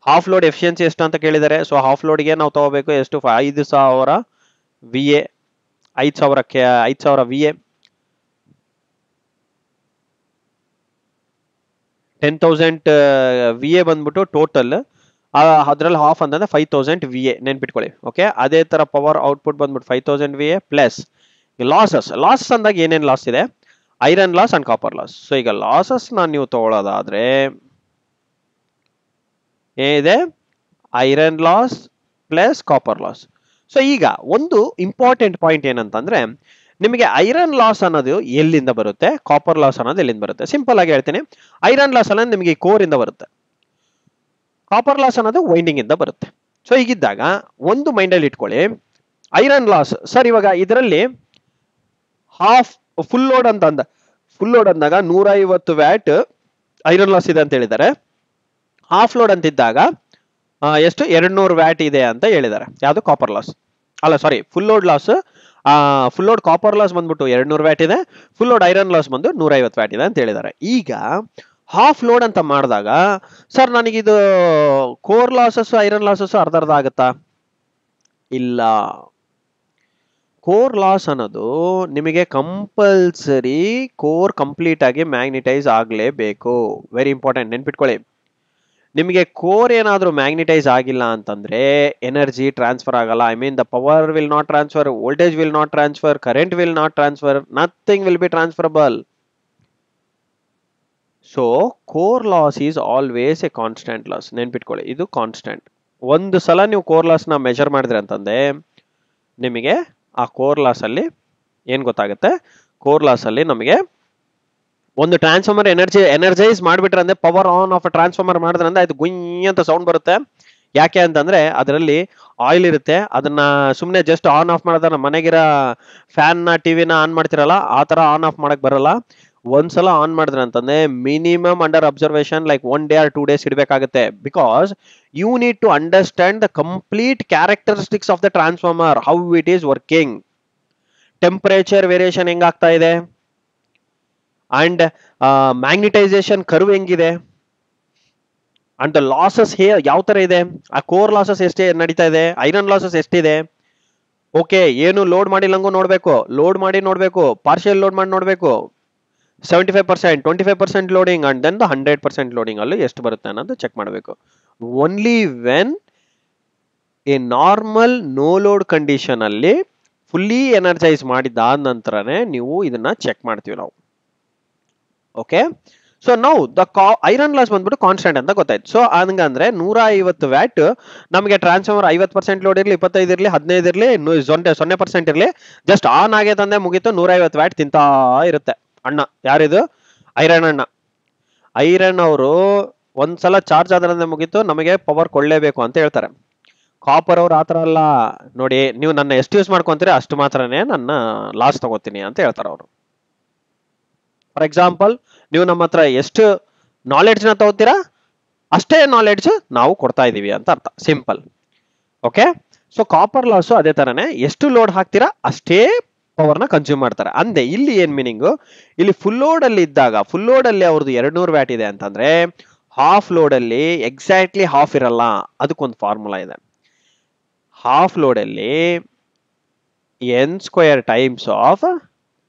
ಹಾಫ್ ಲೋಡ್ ಎಫಿಷಿಯನ್ಸಿ ಎಷ್ಟು ಅಂತ ಕೇಳಿದ್ದಾರೆ. ಸೊ ಹಾಫ್ ಲೋಡ್ಗೆ ನಾವು ತಗೋಬೇಕು ಎಷ್ಟು, 5000 VA, 5000 VA, 10,000 VA ಬಂದ್ಬಿಟ್ಟು ಟೋಟಲ್. ಅದ್ರಲ್ಲಿ ಹಾಫ್ ಅಂತಂದ್ರೆ 5000 VA ನೆನ್ಪಿಟ್ಕೊಳ್ಳಿ. ಓಕೆ, ಅದೇ ತರ ಪವರ್ ಔಟ್ಪುಟ್ ಬಂದ್ಬಿಟ್ಟು 5000 VA ಪ್ಲಸ್ ಲಾಸಸ್ ಅಂದಾಗ ಏನೇನ್ ಲಾಸ್ ಇದೆ, iron loss and copper loss. So ಈಗ ಲಾಸಸ್ ನೀವು ತಗೊಳ್ಳೋದಾದ್ರೆ ಏನಿದೆ, iron loss plus copper loss. So ಈಗ ಒಂದು ಇಂಪಾರ್ಟೆಂಟ್ ಪಾಯಿಂಟ್ ಏನಂತಂದ್ರೆ, ನಿಮಗೆ ಐರನ್ ಲಾಸ್ ಅನ್ನೋದು ಎಲ್ಲಿಂದ ಬರುತ್ತೆ, ಕಾಪರ್ ಲಾಸ್ ಅನ್ನೋದು ಎಲ್ಲಿಂದ ಬರುತ್ತೆ? ಸಿಂಪಲ್ ಆಗಿ ಹೇಳ್ತೀನಿ, ಐರನ್ ಲಾಸ್ ಅನ್ನೋದು ನಿಮಗೆ ಕೋರ್ ಇಂದ ಬರುತ್ತೆ, ಕಾಪರ್ ಲಾಸ್ ಅನ್ನೋದು ವೈಂಡಿಂಗ್ ಇಂದ ಬರುತ್ತೆ. ಸೊ ಹೀಗಿದ್ದಾಗ ಒಂದು ಮೈಂಡ್ ಅಲ್ಲಿ ಇಟ್ಕೊಳ್ಳಿ, ಐರನ್ ಲಾಸ್ ಸರ್ ಇವಾಗ ಇದರಲ್ಲಿ ಹಾಫ್ ಫುಲ್ ಲೋಡ್ ಅಂದಾಗ 150 ವ್ಯಾಟ್ ಐರನ್ ಲಾಸ್ ಇದೆ ಅಂತ ಹೇಳಿದ್ದಾರೆ. ಹಾಫ್ ಲೋಡ್ ಅಂತಿದ್ದಾಗ ಎಷ್ಟು, 200 ವ್ಯಾಟ್ ಇದೆ ಅಂತ ಹೇಳಿದ್ದಾರೆ. ಯಾವುದು, ಕಾಪರ್ ಲಾಸ್ ಅಲ್ಲ, sorry, full load loss. Full load copper loss ಬಂದ್ಬಿಟ್ಟು 200 ವ್ಯಾಟ್ ಇದೆ, ಫುಲ್ ಲೋಡ್ ಐರನ್ ಲಾಸ್ ಬಂದು 150 ವ್ಯಾಟ್ ಇದೆ ಅಂತ ಹೇಳಿದ್ದಾರೆ. ಈಗ ಹಾಫ್ ಲೋಡ್ ಅಂತ ಮಾಡಿದಾಗ ಸರ್ ನನಗಿದು ಕೋರ್ ಲಾಸಸ್ ಐರನ್ ಲಾಸಸ್ ಅರ್ಧ ಆಗುತ್ತಾ? ಇಲ್ಲ, ಕೋರ್ ಲಾಸ್ ಅನ್ನೋದು ನಿಮಗೆ ಕಂಪಲ್ಸರಿ ಕೋರ್ ಕಂಪ್ಲೀಟ್ ಆಗಿ ಮ್ಯಾಗ್ನೆಟೈಸ್ ಆಗಲೇಬೇಕು. ವೆರಿ ಇಂಪಾರ್ಟೆಂಟ್, ನೆನ್ಪಿಟ್ಕೊಳ್ಳಿ. ನಿಮಗೆ ಕೋರ್ ಏನಾದರೂ ಮ್ಯಾಗ್ನೆಟೈಸ್ ಆಗಿಲ್ಲ ಅಂತಂದ್ರೆ ಎನರ್ಜಿ ಟ್ರಾನ್ಸ್ಫರ್ ಆಗಲ್ಲ. I mean the power will not transfer, voltage will not transfer, current will not transfer, nothing will be transferable. So core loss is always A constant loss. ನೆನ್ಪಿಟ್ಕೊಳ್ಳಿ, ಇದು constant. ಒಂದು ಸಲ ನೀವು core loss ನ measure ಮಾಡಿದ್ರೆ ಅಂತಂದ್ರೆ ನಿಮಗೆ ಆ ಕೋರ್ ಲಾಸ್ ಅಲ್ಲಿ ಏನ್ ಗೊತ್ತಾಗುತ್ತೆ, ಕೋರ್ ಲಾಸ್ ಅಲ್ಲಿ ನಮಗೆ ಒಂದು ಟ್ರಾನ್ಸ್ಫಾರ್ಮರ್ ಎನರ್ಜೈಸ್ ಮಾಡ್ಬಿಟ್ರೆ ಅಂದ್ರೆ ಪವರ್ ಆನ್ ಆಫ್ ಟ್ರಾನ್ಸ್ಫಾರ್ಮರ್ ಮಾಡಿದ್ರೆ ಅಂದ್ರೆ ಅದು ಗುಯ್ ಅಂತ ಸೌಂಡ್ ಬರುತ್ತೆ. ಯಾಕೆ ಅಂತಂದ್ರೆ ಅದರಲ್ಲಿ ಆಯಿಲ್ ಇರುತ್ತೆ. ಅದನ್ನ ಸುಮ್ಮನೆ ಜಸ್ಟ್ ಆನ್ ಆಫ್ ಮಾಡಿದ್ರೆ ಮನೆಗಿರೋ ಫ್ಯಾನ್ ನ ಟಿವಿನ ಆನ್ ಮಾಡ್ತಿರಲ್ಲ ಆ ತರ ಆನ್ ಆಫ್ ಮಾಡಕ್ ಬರಲ್ಲ. ಒಂದ್ಸಲ ಆನ್ ಮಾಡಿದ್ರೆ ಅಂತಂದ್ರೆ minimum under observation like 1 day or 2 days ಇಡಬೇಕಾಗುತ್ತೆ. Because you need to understand the complete characteristics of the transformer, how it is working, temperature variation ಹೆಂಗಾಗ್ತಾ ಇದೆ, ಅಂಡ್ ಮ್ಯಾಗ್ನೆಟೈಸೇಷನ್ ಕರ್ವ್ ಹೆಂಗಿದೆ, ಅಂಡ್ ದ ಲಾಸಸ್ ಯಾವ ತರ ಇದೆ, ಆ ಕೋರ್ ಲಾಸಸ್ ಎಷ್ಟೇ ನಡೀತಾ ಇದೆ, ಐರನ್ ಲಾಸಸ್ ಎಷ್ಟಿದೆ, ಓಕೆ, ಏನು ಲೋಡ್ ಮಾಡಿಲ್ಲಂಗೂ ನೋಡ್ಬೇಕು, ಲೋಡ್ ಮಾಡಿ ನೋಡ್ಬೇಕು, ಪಾರ್ಷಿಯಲ್ ಲೋಡ್ ಮಾಡಿ ನೋಡ್ಬೇಕು, 75%, 25% ಲೋಡಿಂಗ್ ಅಂಡ್ ದೆನ್ 100% ಲೋಡಿಂಗ್ ಅಲ್ಲೂ ಎಷ್ಟು ಬರುತ್ತೆ ಅನ್ನೋದು ಚೆಕ್ ಮಾಡಬೇಕು. Only when a normal no load condition ಅಲ್ಲಿ ಫುಲ್ಲಿ ಎನರ್ಜೈಸ್ ಮಾಡಿದಾದ ನಂತರನೇ ನೀವು ಇದನ್ನ ಚೆಕ್ ಮಾಡ್ತೀವಿ ನಾವು. ಓಕೆ, ಸೊ ನಾವು ಐರನ್ ಲಾಸ್ ಬಂದ್ಬಿಟ್ಟು ಕಾನ್ಸ್ಟೆಂಟ್ ಅಂತ ಗೊತ್ತಾಯ್ತು. ಸೊ ಹಂಗಂದ್ರೆ 150 ವ್ಯಾಟ್ ನಮಗೆ ಟ್ರಾನ್ಸ್ಫಾರ್ಮರ್ 50% ಲೋಡ್ ಇರಲಿ, 25 ಇರಲಿ, 15 ಇರಲಿ, 0% ಇರಲಿ, ಜಸ್ಟ್ ಆನ್ ಆಗೈತಂದ್ರೆ ಮುಗೀತು, 150 ವ್ಯಾಟ್ ತಿಂತಾ ಇರುತ್ತೆ ಅಣ್ಣ. ಯಾರಿದು? ಐರನ್ ಅಣ್ಣ. ಐರನ್ ಅವರು ಒಂದ್ಸಲ ಚಾರ್ಜ್ ಆದ್ರೆ ಮುಗೀತು, ನಮಗೆ ಪವರ್ ಕೊಳ್ಳೇಬೇಕು ಅಂತ ಹೇಳ್ತಾರೆ. ಕಾಪರ್ ಅವ್ರು ಆತರ ಅಲ್ಲ, ನೋಡಿ ನೀವು ನನ್ನ ಎಷ್ಟು ಯೂಸ್ ಮಾಡ್ಕೊಂತೀರಿ ಅಷ್ಟು ಮಾತ್ರನೇ ನನ್ನ ಲಾಸ್ ತಗೋತೀನಿ ಅಂತ ಹೇಳ್ತಾರೆ ಅವರು. ಫಾರ್ ಎಕ್ಸಾಂಪಲ್, ನೀವು ನಮ್ಮ ಹತ್ರ ಎಷ್ಟು ನಾಲೆಡ್ಜ್ ನ ತಗೋತೀರಾ ಅಷ್ಟೇ ನಾಲೆಡ್ಜ್ ನಾವು ಕೊಡ್ತಾ ಇದೀವಿ ಅಂತ ಅರ್ಥ, simple. Okay, so copper loss ಅದೇ ತರನೇ, ಎಷ್ಟು ಲೋಡ್ ಹಾಕ್ತೀರಾ ಅಷ್ಟೇ ಪವರ್ ನ ಕನ್ಸ್ಯೂಮ್ ಮಾಡ್ತಾರೆ. ಅಂದೆ ಇಲ್ಲಿ ಏನ್ ಮೀನಿಂಗು, ಇಲ್ಲಿ ಫುಲ್ ಲೋಡ್ ಅಲ್ಲಿ ಇದ್ದಾಗ, ಫುಲ್ ಲೋಡ್ ಅಲ್ಲಿ ಅವ್ರದ್ದು 200 ವ್ಯಾಟ್ ಇದೆ ಅಂತಂದ್ರೆ ಹಾಫ್ ಲೋಡ್ ಅಲ್ಲಿ ಎಕ್ಸಾಕ್ಟ್ಲಿ ಹಾಫ್ ಇರಲ್ಲ, ಅದಕ್ಕೊಂದು ಫಾರ್ಮುಲಾ ಇದೆ. ಹಾಫ್ ಲೋಡ್ ಅಲ್ಲಿ n² times of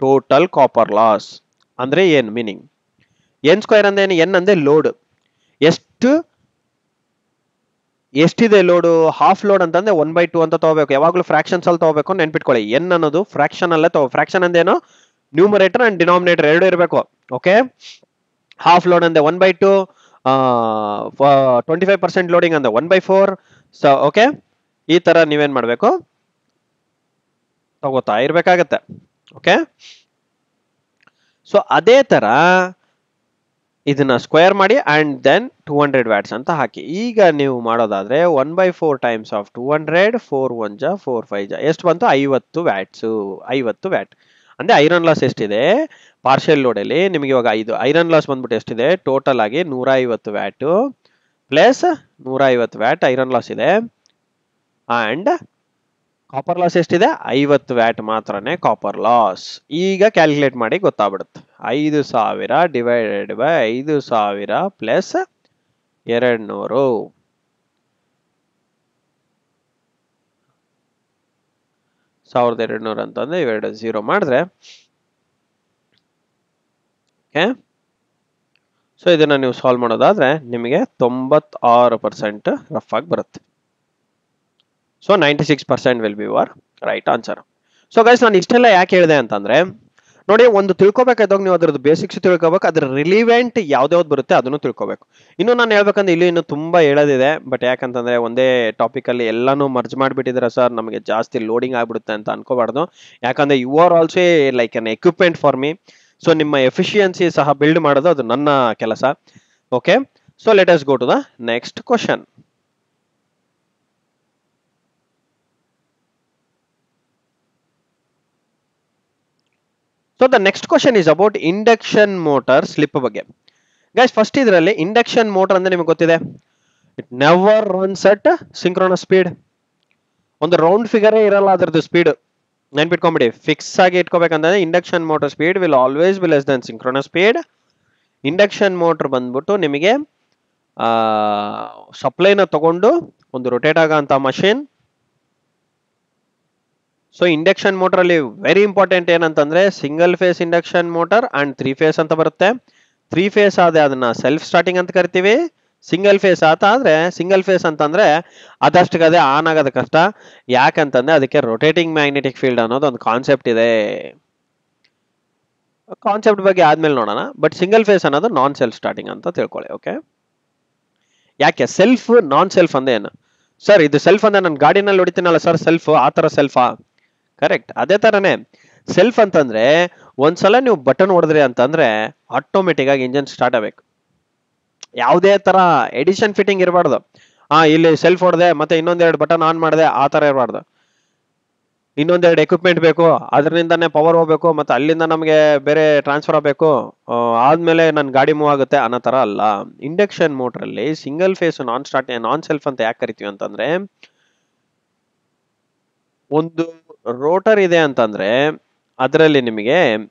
total copper loss ಅಂದ್ರೆ ಏನ್ ಮೀನಿಂಗ್? n² ಅಂದ್ರೆ ಏನು? n ಅಂದ್ರೆ ಲೋಡ್, ಎಷ್ಟಿದೆ ಲೋಡು, ಹಾಫ್ ಲೋಡ್ ಅಂತಂದ್ರೆ 1/2 ಅಂತ ತಗೋಬೇಕು. ಯಾವಾಗ್ಲೂ ಫ್ರಾಕ್ಷನ್ಸ್ ಅಲ್ಲಿ ತಗೋಬೇಕು, ನೆನ್ಪಿಟ್ಕೊಳ್ಳಿ. n ಅನ್ನೋದು ಫ್ರಾಕ್ಷನ್ ಅಲ್ಲೇ ಫ್ರಾಕ್ಷನ್ ಅಂದೇನು, ನ್ಯೂಮರೇಟರ್ ಅಂಡ್ ಡಿನಾಮಿನೇಟರ್ ಎರಡು ಇರಬೇಕು. ಓಕೆ, ಹಾಫ್ ಲೋಡ್ ಅಂದ್ರೆ 1/2, 25% ಲೋಡಿಂಗ್ ಅಂದ್ರೆ 1/4. ಸೊ ಓಕೆ, ಈ ತರ ನೀವೇನ್ ಮಾಡ್ಬೇಕು, ತಗೋತಾ ಇರ್ಬೇಕಾಗತ್ತೆ. ಓಕೆ, ಸೊ ಅದೇ ತರ ಇದನ್ನ ಸ್ಕ್ವೇರ್ ಮಾಡಿ ಅಂಡ್ ದೆನ್ 200 ವ್ಯಾಟ್ಸ್ ಅಂತ ಹಾಕಿ. ಈಗ ನೀವು ಮಾಡೋದಾದ್ರೆ 1/4 ಟೈಮ್ಸ್ ಆಫ್ 200, 4 1 ಜಾ 4 5 ಜಾ ಎಷ್ಟು ಬಂತು? 50 ವ್ಯಾಟ್ಸ್. 50 ವ್ಯಾಟ್ ಅಂದ್ರೆ ಐರನ್ ಲಾಸ್ ಎಷ್ಟಿದೆ ಪಾರ್ಷಿಯಲ್ ಲೋಡ್ ಅಲ್ಲಿ ನಿಮಗೆ ಇವಾಗ ಐರನ್ ಲಾಸ್ ಬಂದ್ಬಿಟ್ಟು ಎಷ್ಟಿದೆ? ಟೋಟಲ್ ಆಗಿ 150 watt plus 150 watt iron loss ಇದೆ, ಅಂಡ್ ಕಾಪರ್ ಲಾಸ್ ಎಷ್ಟಿದೆ? 50 ವ್ಯಾಟ್ ಮಾತ್ರನೇ ಕಾಪರ್ ಲಾಸ್. ಈಗ ಕ್ಯಾಲ್ಕುಲೇಟ್ ಮಾಡಿ ಗೊತ್ತಾಗ್ಬಿಡುತ್ತೆ. 5000 ಡಿವೈಡೆಡ್ ಬೈ 5000 ಪ್ಲಸ್ 200, 1200 ಅಂತಂದ್ರೆ 2 0 ಮಾಡಿದ್ರೆ, ಓಕೆ, ಸೊ ಇದನ್ನ ನೀವು ಸಾಲ್ವ್ ಮಾಡೋದಾದ್ರೆ ನಿಮಗೆ 96% ರಫ್ ಆಗಿ ಬರುತ್ತೆ. So 96% will be your right answer. So guys, ನಾನು ಇಷ್ಟೆಲ್ಲ ಯಾಕೆ ಹೇಳಿದೆ ಅಂತಂದ್ರೆ, ನೋಡಿ, ಒಂದು ತಿಳ್ಕೊಬೇಕಾದಾಗ ನೀವು ಅದ್ರದ್ದು ಬೇಸಿಕ್ಸ್ ತಿಳ್ಕೊಬೇಕು, ಅದ್ರ ರಿಲಿವೆಂಟ್ ಯಾವ್ದಾವ್ದು ಬರುತ್ತೆ ಅದನ್ನು ತಿಳ್ಕೊಬೇಕು. ಇನ್ನು ನಾನು ಹೇಳ್ಬೇಕಂದ್ರೆ ಇಲ್ಲಿ ಇನ್ನು ತುಂಬಾ ಹೇಳೋದಿದೆ, ಬಟ್ ಯಾಕಂತಂದ್ರೆ ಒಂದೇ ಟಾಪಿಕ್ ಅಲ್ಲಿ ಎಲ್ಲಾನು ಮರ್ಜ್ ಮಾಡಿಬಿಟ್ಟಿದ್ರೆ ಸರ್ ನಮಗೆ ಜಾಸ್ತಿ ಲೋಡಿಂಗ್ ಆಗ್ಬಿಡುತ್ತೆ ಅಂತ ಅನ್ಕೋಬಾರ್ದು. ಯಾಕಂದ್ರೆ you are also like an equipment for me. So ನಿಮ್ಮ ಎಫಿಷಿಯನ್ಸಿ ಸಹ ಬಿಲ್ಡ್ ಮಾಡೋದು ಅದು ನನ್ನ ಕೆಲಸ. Okay, so let us go to the next question. So the next question is about induction motor slip ಬಗ್ಗೆ. ಗೈಸ್, ಫಸ್ಟ್ ಇದರಲ್ಲಿ induction motor ಅಂದ್ರೆ ನಿಮಗೆ ಗೊತ್ತಿದೆ, it never runs at synchronous speed. ಒಂದು ರೌಂಡ್ ಫಿಗರ್ ಇರಲ್ಲ ಅದರದ್ದು ಸ್ಪೀಡ್, ನೆನ್ಪಿಟ್ಕೊಂಬಿಡಿ. Fix ಆಗಿ ಇಟ್ಕೋಬೇಕಂದ್ರೆ induction motor speed will always be less than synchronous speed. Induction motor ಬಂದ್ಬಿಟ್ಟು ನಿಮಗೆ ಸಪ್ಲೈನ ತಗೊಂಡು ಒಂದು ರೊಟೇಟ್ ಆಗಂತ ಮಷಿನ್. ಸೊ ಇಂಡಕ್ಷನ್ ಮೋಟರ್ ಅಲ್ಲಿ ವೆರಿ ಇಂಪಾರ್ಟೆಂಟ್ ಏನಂತಂದ್ರೆ single phase induction motor and 3 phase ಅಂತ ಬರುತ್ತೆ. 3 ಫೇಸ್ ಆದ್ರೆ ಅದನ್ನ ಸೆಲ್ಫ್ ಸ್ಟಾರ್ಟಿಂಗ್ ಅಂತ ಕರಿತೀವಿ. ಸಿಂಗಲ್ ಫೇಸ್ ಆದ್ರೆ ಸಿಂಗಲ್ ಫೇಸ್ ಅಂತಂದ್ರೆ ಅದಷ್ಟೇ ಆನ್ ಆಗೋದು ಕಷ್ಟ. ಯಾಕಂತಂದ್ರೆ ಅದಕ್ಕೆ ರೊಟೇಟಿಂಗ್ ಮ್ಯಾಗ್ನೆಟಿಕ್ ಫೀಲ್ಡ್ ಅನ್ನೋದು ಒಂದು ಕಾನ್ಸೆಪ್ಟ್ ಇದೆ. ಕಾನ್ಸೆಪ್ಟ್ ಬಗ್ಗೆ ಆದ್ಮೇಲೆ ನೋಡೋಣ. ಬಟ್ ಸಿಂಗಲ್ ಫೇಸ್ ಅನ್ನೋದು ನಾನ್ ಸೆಲ್ಫ್ ಸ್ಟಾರ್ಟಿಂಗ್ ಅಂತ ತಿಳ್ಕೊಳ್ಳಿ. ಓಕೆ, ಯಾಕೆ ಸೆಲ್ಫ್ ನಾನ್ ಸೆಲ್ಫ್ ಅಂದ್ರೆ ಏನು ಸರ್? ಇದು ಸೆಲ್ಫ್ ಅಂದ್ರೆ ನಾನು ಗಾಡಿನಲ್ಲಿ ಹೊಡಿತೀನಲ್ಲ ಸರ್, ಸೆಲ್ಫ್ ಆ ತರ ಸೆಲ್ಫಾ? ಕರೆಕ್ಟ್. ಅದೇ ತರನೇ ಸೆಲ್ಫ್ ಅಂತಂದ್ರೆ ಒಂದ್ಸಲ ನೀವು ಬಟನ್ ಹೊಡೆದ್ರಿ ಅಂತಂದ್ರೆ ಆಟೋಮೆಟಿಕ್ ಆಗಿ ಇಂಜಿನ್ ಸ್ಟಾರ್ಟ್ ಆಗಬೇಕು. ಯಾವುದೇ ತರ ಎಡಿಷನ್ ಫಿಟ್ಟಿಂಗ್ ಇರಬಾರ್ದು. ಇಲ್ಲಿ ಸೆಲ್ಫ್ ಹೊಡೆದೆ ಮತ್ತೆ ಇನ್ನೊಂದೆರಡು ಬಟನ್ ಆನ್ ಮಾಡಿದೆ ಆ ತರ ಇರಬಾರ್ದು. ಇನ್ನೊಂದೆರಡು ಎಕ್ವಿಪ್ಮೆಂಟ್ ಬೇಕು, ಅದರಿಂದಾನೇ ಪವರ್ ಹೋಗ್ಬೇಕು, ಮತ್ತೆ ಅಲ್ಲಿಂದ ನಮಗೆ ಬೇರೆ ಟ್ರಾನ್ಸ್ಫರ್ ಆಗಬೇಕು, ಆದ್ಮೇಲೆ ನನ್ನ ಗಾಡಿ ಮೂವ್ ಆಗುತ್ತೆ ಅನ್ನೋ ತರ ಅಲ್ಲ. ಇಂಡಕ್ಷನ್ ಮೋಟರ್ ಅಲ್ಲಿ ಸಿಂಗಲ್ ಫೇಸ್ ನಾನ್ ಸೆಲ್ಫ್ ಅಂತ ಯಾಕೆ ಕರಿತೀವಿ ಅಂತಂದ್ರೆ, ಒಂದು ರೋಟರ್ ಇದೆ ಅಂತಂದ್ರೆ ಅದರಲ್ಲಿ ನಿಮಗೆ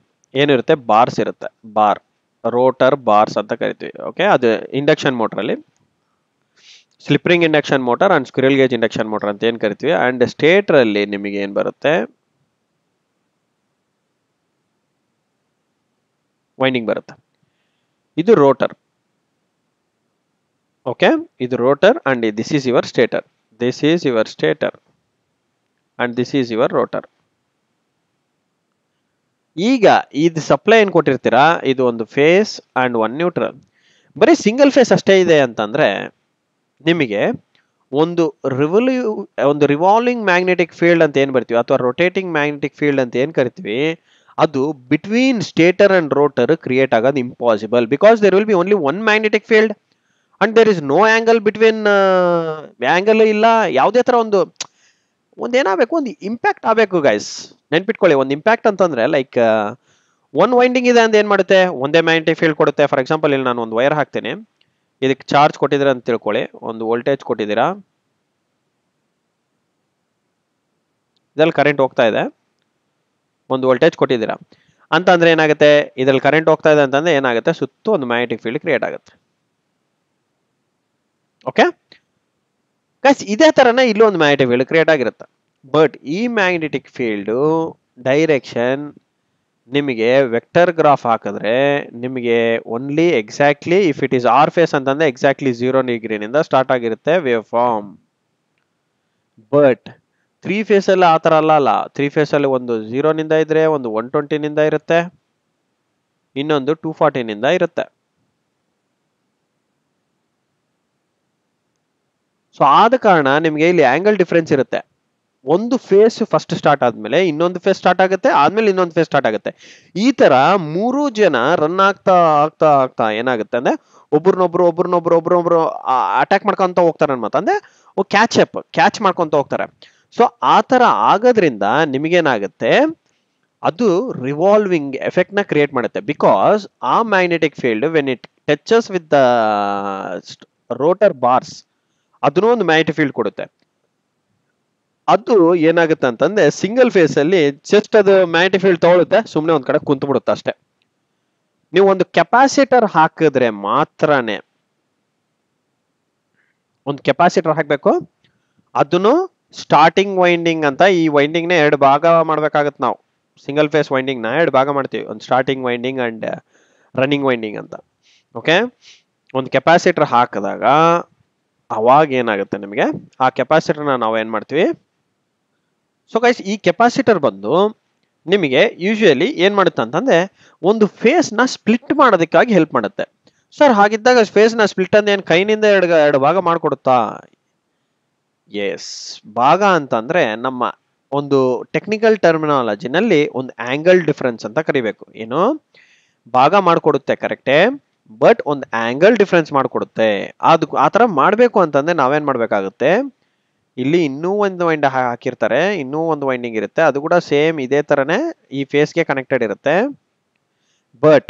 ಏನಿರುತ್ತೆ? ಬಾರ್ಸ್ ಇರುತ್ತೆ. ರೋಟರ್ ಬಾರ್ಸ್ ಅಂತ ಕರಿತೀವಿ. ಓಕೆ, ಅದು ಇಂಡಕ್ಷನ್ ಮೋಟರ್ ಅಲ್ಲಿ. Slip ring induction motor and squirrel gauge induction motor ಅಂತ ಏನ್ ಕರಿತೀವಿ. ಅಂಡ್ ಸ್ಟೇಟರ್ ಅಲ್ಲಿ ನಿಮಗೆ ಏನ್ ಬರುತ್ತೆ, ವೈಂಡಿಂಗ್ ಬರುತ್ತೆ. ಇದು ರೋಟರ್. ಓಕೆ, ಇದು rotor and this is your stator. This is your stator and this is your rotor. ಈಗ ಇದು ಸಪ್ಲೈ ಏನ್ ಕೊಟ್ಟಿರ್ತೀರಾ, ಇದು ಒಂದು ಫೇಸ್ ಅಂಡ್ ಒನ್ ನ್ಯೂಟ್ರಲ್. ಬರೀ ಸಿಂಗಲ್ ಫೇಸ್ ಅಷ್ಟೇ ಇದೆ ಅಂತಂದ್ರೆ ನಿಮಗೆ ಒಂದು ರಿವಾಲ್ವಿಂಗ್ ಮ್ಯಾಗ್ನೆಟಿಕ್ ಫೀಲ್ಡ್ ಅಂತ ಏನ್ ಬರ್ತೀವಿ, ಅಥವಾ ರೊಟೇಟಿಂಗ್ ಮ್ಯಾಗ್ನೆಟಿಕ್ ಫೀಲ್ಡ್ ಅಂತ ಏನ್ ಕರಿತೀವಿ, ಅದು between stator and rotor create ಆಗೋದು impossible. Because there will be only one magnetic field and there is no angle between. Angle ಇಲ್ಲ, ಯಾವುದೇ ತರ ಒಂದೇನಾಗಬೇಕು, ಒಂದು ಇಂಪ್ಯಾಕ್ಟ್ ಆಗಬೇಕು ಗೈಸ್. ನೆನ್ಪಿಟ್ಕೊಳ್ಳಿ, ಒಂದು ಇಂಪ್ಯಾಕ್ಟ್ ಅಂತಂದ್ರೆ ಲೈಕ್ ಒನ್ ವೈಂಡಿಂಗ್ ಇದೆ ಅಂತ ಏನ್ ಮಾಡುತ್ತೆ, ಒಂದೇ ಮ್ಯಾಗ್ನೆಟಿಕ್ ಫೀಲ್ಡ್ ಕೊಡುತ್ತೆ. ಫಾರ್ ಎಕ್ಸಾಂಪಲ್ ಇಲ್ಲಿ ನಾನು ಒಂದು ವೈರ್ ಹಾಕ್ತೇನೆ, ಇದಕ್ಕೆ ಚಾರ್ಜ್ ಕೊಟ್ಟಿದ್ದೀರಾ ಅಂತ ತಿಳ್ಕೊಳ್ಳಿ, ಒಂದು ವೋಲ್ಟೇಜ್ ಕೊಟ್ಟಿದ್ದೀರಾ, ಇದ್ರಲ್ಲಿ ಕರೆಂಟ್ ಹೋಗ್ತಾ ಇದೆ, ಒಂದು ವೋಲ್ಟೇಜ್ ಕೊಟ್ಟಿದ್ದೀರಾ ಅಂತ ಅಂದ್ರೆ ಏನಾಗುತ್ತೆ, ಇದ್ರಲ್ಲಿ ಕರೆಂಟ್ ಹೋಗ್ತಾ ಇದೆ ಅಂತಂದ್ರೆ ಏನಾಗುತ್ತೆ, ಸುತ್ತ ಒಂದು ಮ್ಯಾಗ್ನೆಟಿಕ್ ಫೀಲ್ಡ್ ಕ್ರಿಯೇಟ್ ಆಗುತ್ತೆ. ಓಕೆ ಗೈಸ್, ಇದೇ ತರನೇ ಇಲ್ಲೂ ಒಂದು ಮ್ಯಾಗ್ನೆಟಿಕ್ ಫೀಲ್ಡ್ ಕ್ರಿಯೇಟ್ ಆಗಿರುತ್ತೆ. ಬಟ್ ಈ ಮ್ಯಾಗ್ನೆಟಿಕ್ ಫೀಲ್ಡ್ ಡೈರೆಕ್ಷನ್ ನಿಮಗೆ ವೆಕ್ಟರ್ ಗ್ರಾಫ್ ಹಾಕಿದ್ರೆ ನಿಮಗೆ only exactly if it is R phase ಅಂತಂದ್ರೆ ಎಕ್ಸಾಕ್ಟ್ಲಿ 0 ಡಿಗ್ರಿನಿಂದ ಸ್ಟಾರ್ಟ್ ಆಗಿರುತ್ತೆ ವೇವ್ ಫಾರ್ಮ್. ಬಟ್ 3 ಫೇಸ್ ಅಲ್ಲಿ ಆ ತರ ಅಲ್ಲ. 3 ಫೇಸ್ ಅಲ್ಲಿ ಒಂದು 0 ನಿಂದ ಇದ್ರೆ, ಒಂದು 120 ನಿಂದ ಇರುತ್ತೆ, ಇನ್ನೊಂದು 240 ನಿಂದ ಇರುತ್ತೆ. ಸೊ ಆದ ಕಾರಣ ನಿಮಗೆ ಇಲ್ಲಿ ಆಂಗಲ್ ಡಿಫರೆನ್ಸ್ ಇರುತ್ತೆ. ಒಂದು ಫೇಸ್ ಫಸ್ಟ್ ಸ್ಟಾರ್ಟ್ ಆದ್ಮೇಲೆ ಇನ್ನೊಂದು ಫೇಸ್ ಸ್ಟಾರ್ಟ್ ಆಗುತ್ತೆ, ಆದ್ಮೇಲೆ ಇನ್ನೊಂದು ಫೇಸ್ ಸ್ಟಾರ್ಟ್ ಆಗುತ್ತೆ. ಈ ತರ 3 ಜನ ರನ್ ಆಗ್ತಾ ಆಗ್ತಾ ಆಗ್ತಾ ಏನಾಗುತ್ತೆ ಅಂದ್ರೆ ಒಬ್ರನ್ನೊಬ್ರು ಅಟ್ಯಾಕ್ ಮಾಡ್ಕೊಂತ ಹೋಗ್ತಾರೆ ಅನ್ಮತ್, ಅಂದ್ರೆ ಕ್ಯಾಚ್ ಮಾಡ್ಕೊಂತ ಹೋಗ್ತಾರೆ. ಸೊ ಆ ತರ ಆಗೋದ್ರಿಂದ ನಿಮಗೇನಾಗುತ್ತೆ, ಅದು ರಿವಾಲ್ವಿಂಗ್ ಎಫೆಕ್ಟ್ ನ ಕ್ರಿಯೇಟ್ ಮಾಡುತ್ತೆ. ಬಿಕಾಸ್ ಆ magnetic field when it touches with the rotor bars, ಅದನ್ನೂ ಒಂದು ಮ್ಯಾಗ್ನೆಟಿಕ್ ಫೀಲ್ಡ್ ಕೊಡುತ್ತೆ. ಅದು ಏನಾಗುತ್ತೆ ಅಂತಂದ್ರೆ ಸಿಂಗಲ್ ಫೇಸ್ ಅಲ್ಲಿ ಜಸ್ಟ್ ಅದು ಮ್ಯಾಗ್ನೆಟಿಕ್ ಫೀಲ್ಡ್ ತಗೊಳುತ್ತೆ, ಸುಮ್ಮನೆ ಒಂದ್ ಕಡೆ ಕುಂತು ಬಿಡುತ್ತೆ ಅಷ್ಟೇ. ನೀವು ಒಂದು ಕೆಪಾಸಿಟರ್ ಹಾಕಿದ್ರೆ ಮಾತ್ರನೇ, ಒಂದು ಕೆಪಾಸಿಟರ್ ಹಾಕ್ಬೇಕು, ಅದನ್ನು ಸ್ಟಾರ್ಟಿಂಗ್ ವೈಂಡಿಂಗ್ ಅಂತ, ಈ ವೈಂಡಿಂಗ್ ನ 2 ಭಾಗ ಮಾಡ್ಬೇಕಾಗತ್ತೆ ನಾವು. ಸಿಂಗಲ್ ಫೇಸ್ ವೈಂಡಿಂಗ್ ನ 2 ಭಾಗ ಮಾಡ್ತೀವಿ, ಒಂದು starting winding and running winding ಅಂತ. ಓಕೆ, ಒಂದು ಕೆಪಾಸಿಟರ್ ಹಾಕಿದಾಗ ಅವಾಗ ಏನಾಗುತ್ತೆ ನಿಮಗೆ, ಆ ಕೆಪಾಸಿಟರ್ನ ನಾವು ಏನ್ ಮಾಡ್ತೀವಿ. ಸೊ ಗೈಸ್, ಈ ಕೆಪಾಸಿಟರ್ ಬಂದು ನಿಮಗೆ ಯೂಶುವಲಿ ಏನ್ ಮಾಡುತ್ತೆ ಅಂತಂದ್ರೆ ಒಂದು ಫೇಸ್ ನ ಸ್ಪ್ಲಿಟ್ ಮಾಡೋದಕ್ಕಾಗಿ ಹೆಲ್ಪ್ ಮಾಡುತ್ತೆ. ಸರ್ ಹಾಗಿದ್ದಾಗ ಫೇಸ್ ನ ಸ್ಪ್ಲಿಟ್ ಅಂತ ಏನ್ ಕೈನಿಂದ 2 ಭಾಗ ಮಾಡ್ಕೊಡುತ್ತಾ? ಎಸ್, ಭಾಗ ಅಂತಂದ್ರೆ ನಮ್ಮ ಒಂದು ಟೆಕ್ನಿಕಲ್ ಟರ್ಮಿನಾಲಜಿನಲ್ಲಿ ಒಂದು ಆಂಗಲ್ ಡಿಫರೆನ್ಸ್ ಅಂತ ಕರಿಬೇಕು. ಏನು ಭಾಗ ಮಾಡ್ಕೊಡುತ್ತೆ ಕರೆಕ್ಟೇ, ಬಟ್ ಒಂದು ಆಂಗಲ್ ಡಿಫರೆನ್ಸ್ ಮಾಡ್ಕೊಡುತ್ತೆ. ಅದು ಆ ತರ ಮಾಡ್ಬೇಕು ಅಂತಂದ್ರೆ ನಾವೇನ್ ಮಾಡ್ಬೇಕಾಗುತ್ತೆ, ಇಲ್ಲಿ ಇನ್ನೂ ಒಂದು ವೈಂಡ್ ಹಾಕಿರ್ತಾರೆ, ಇನ್ನೂ ಒಂದು ವೈಂಡಿಂಗ್ ಇರುತ್ತೆ, ಅದು ಕೂಡ ಸೇಮ್ ಇದೇ ತರನೇ ಈ ಫೇಸ್ಗೆ ಕನೆಕ್ಟೆಡ್ ಇರುತ್ತೆ. ಬಟ್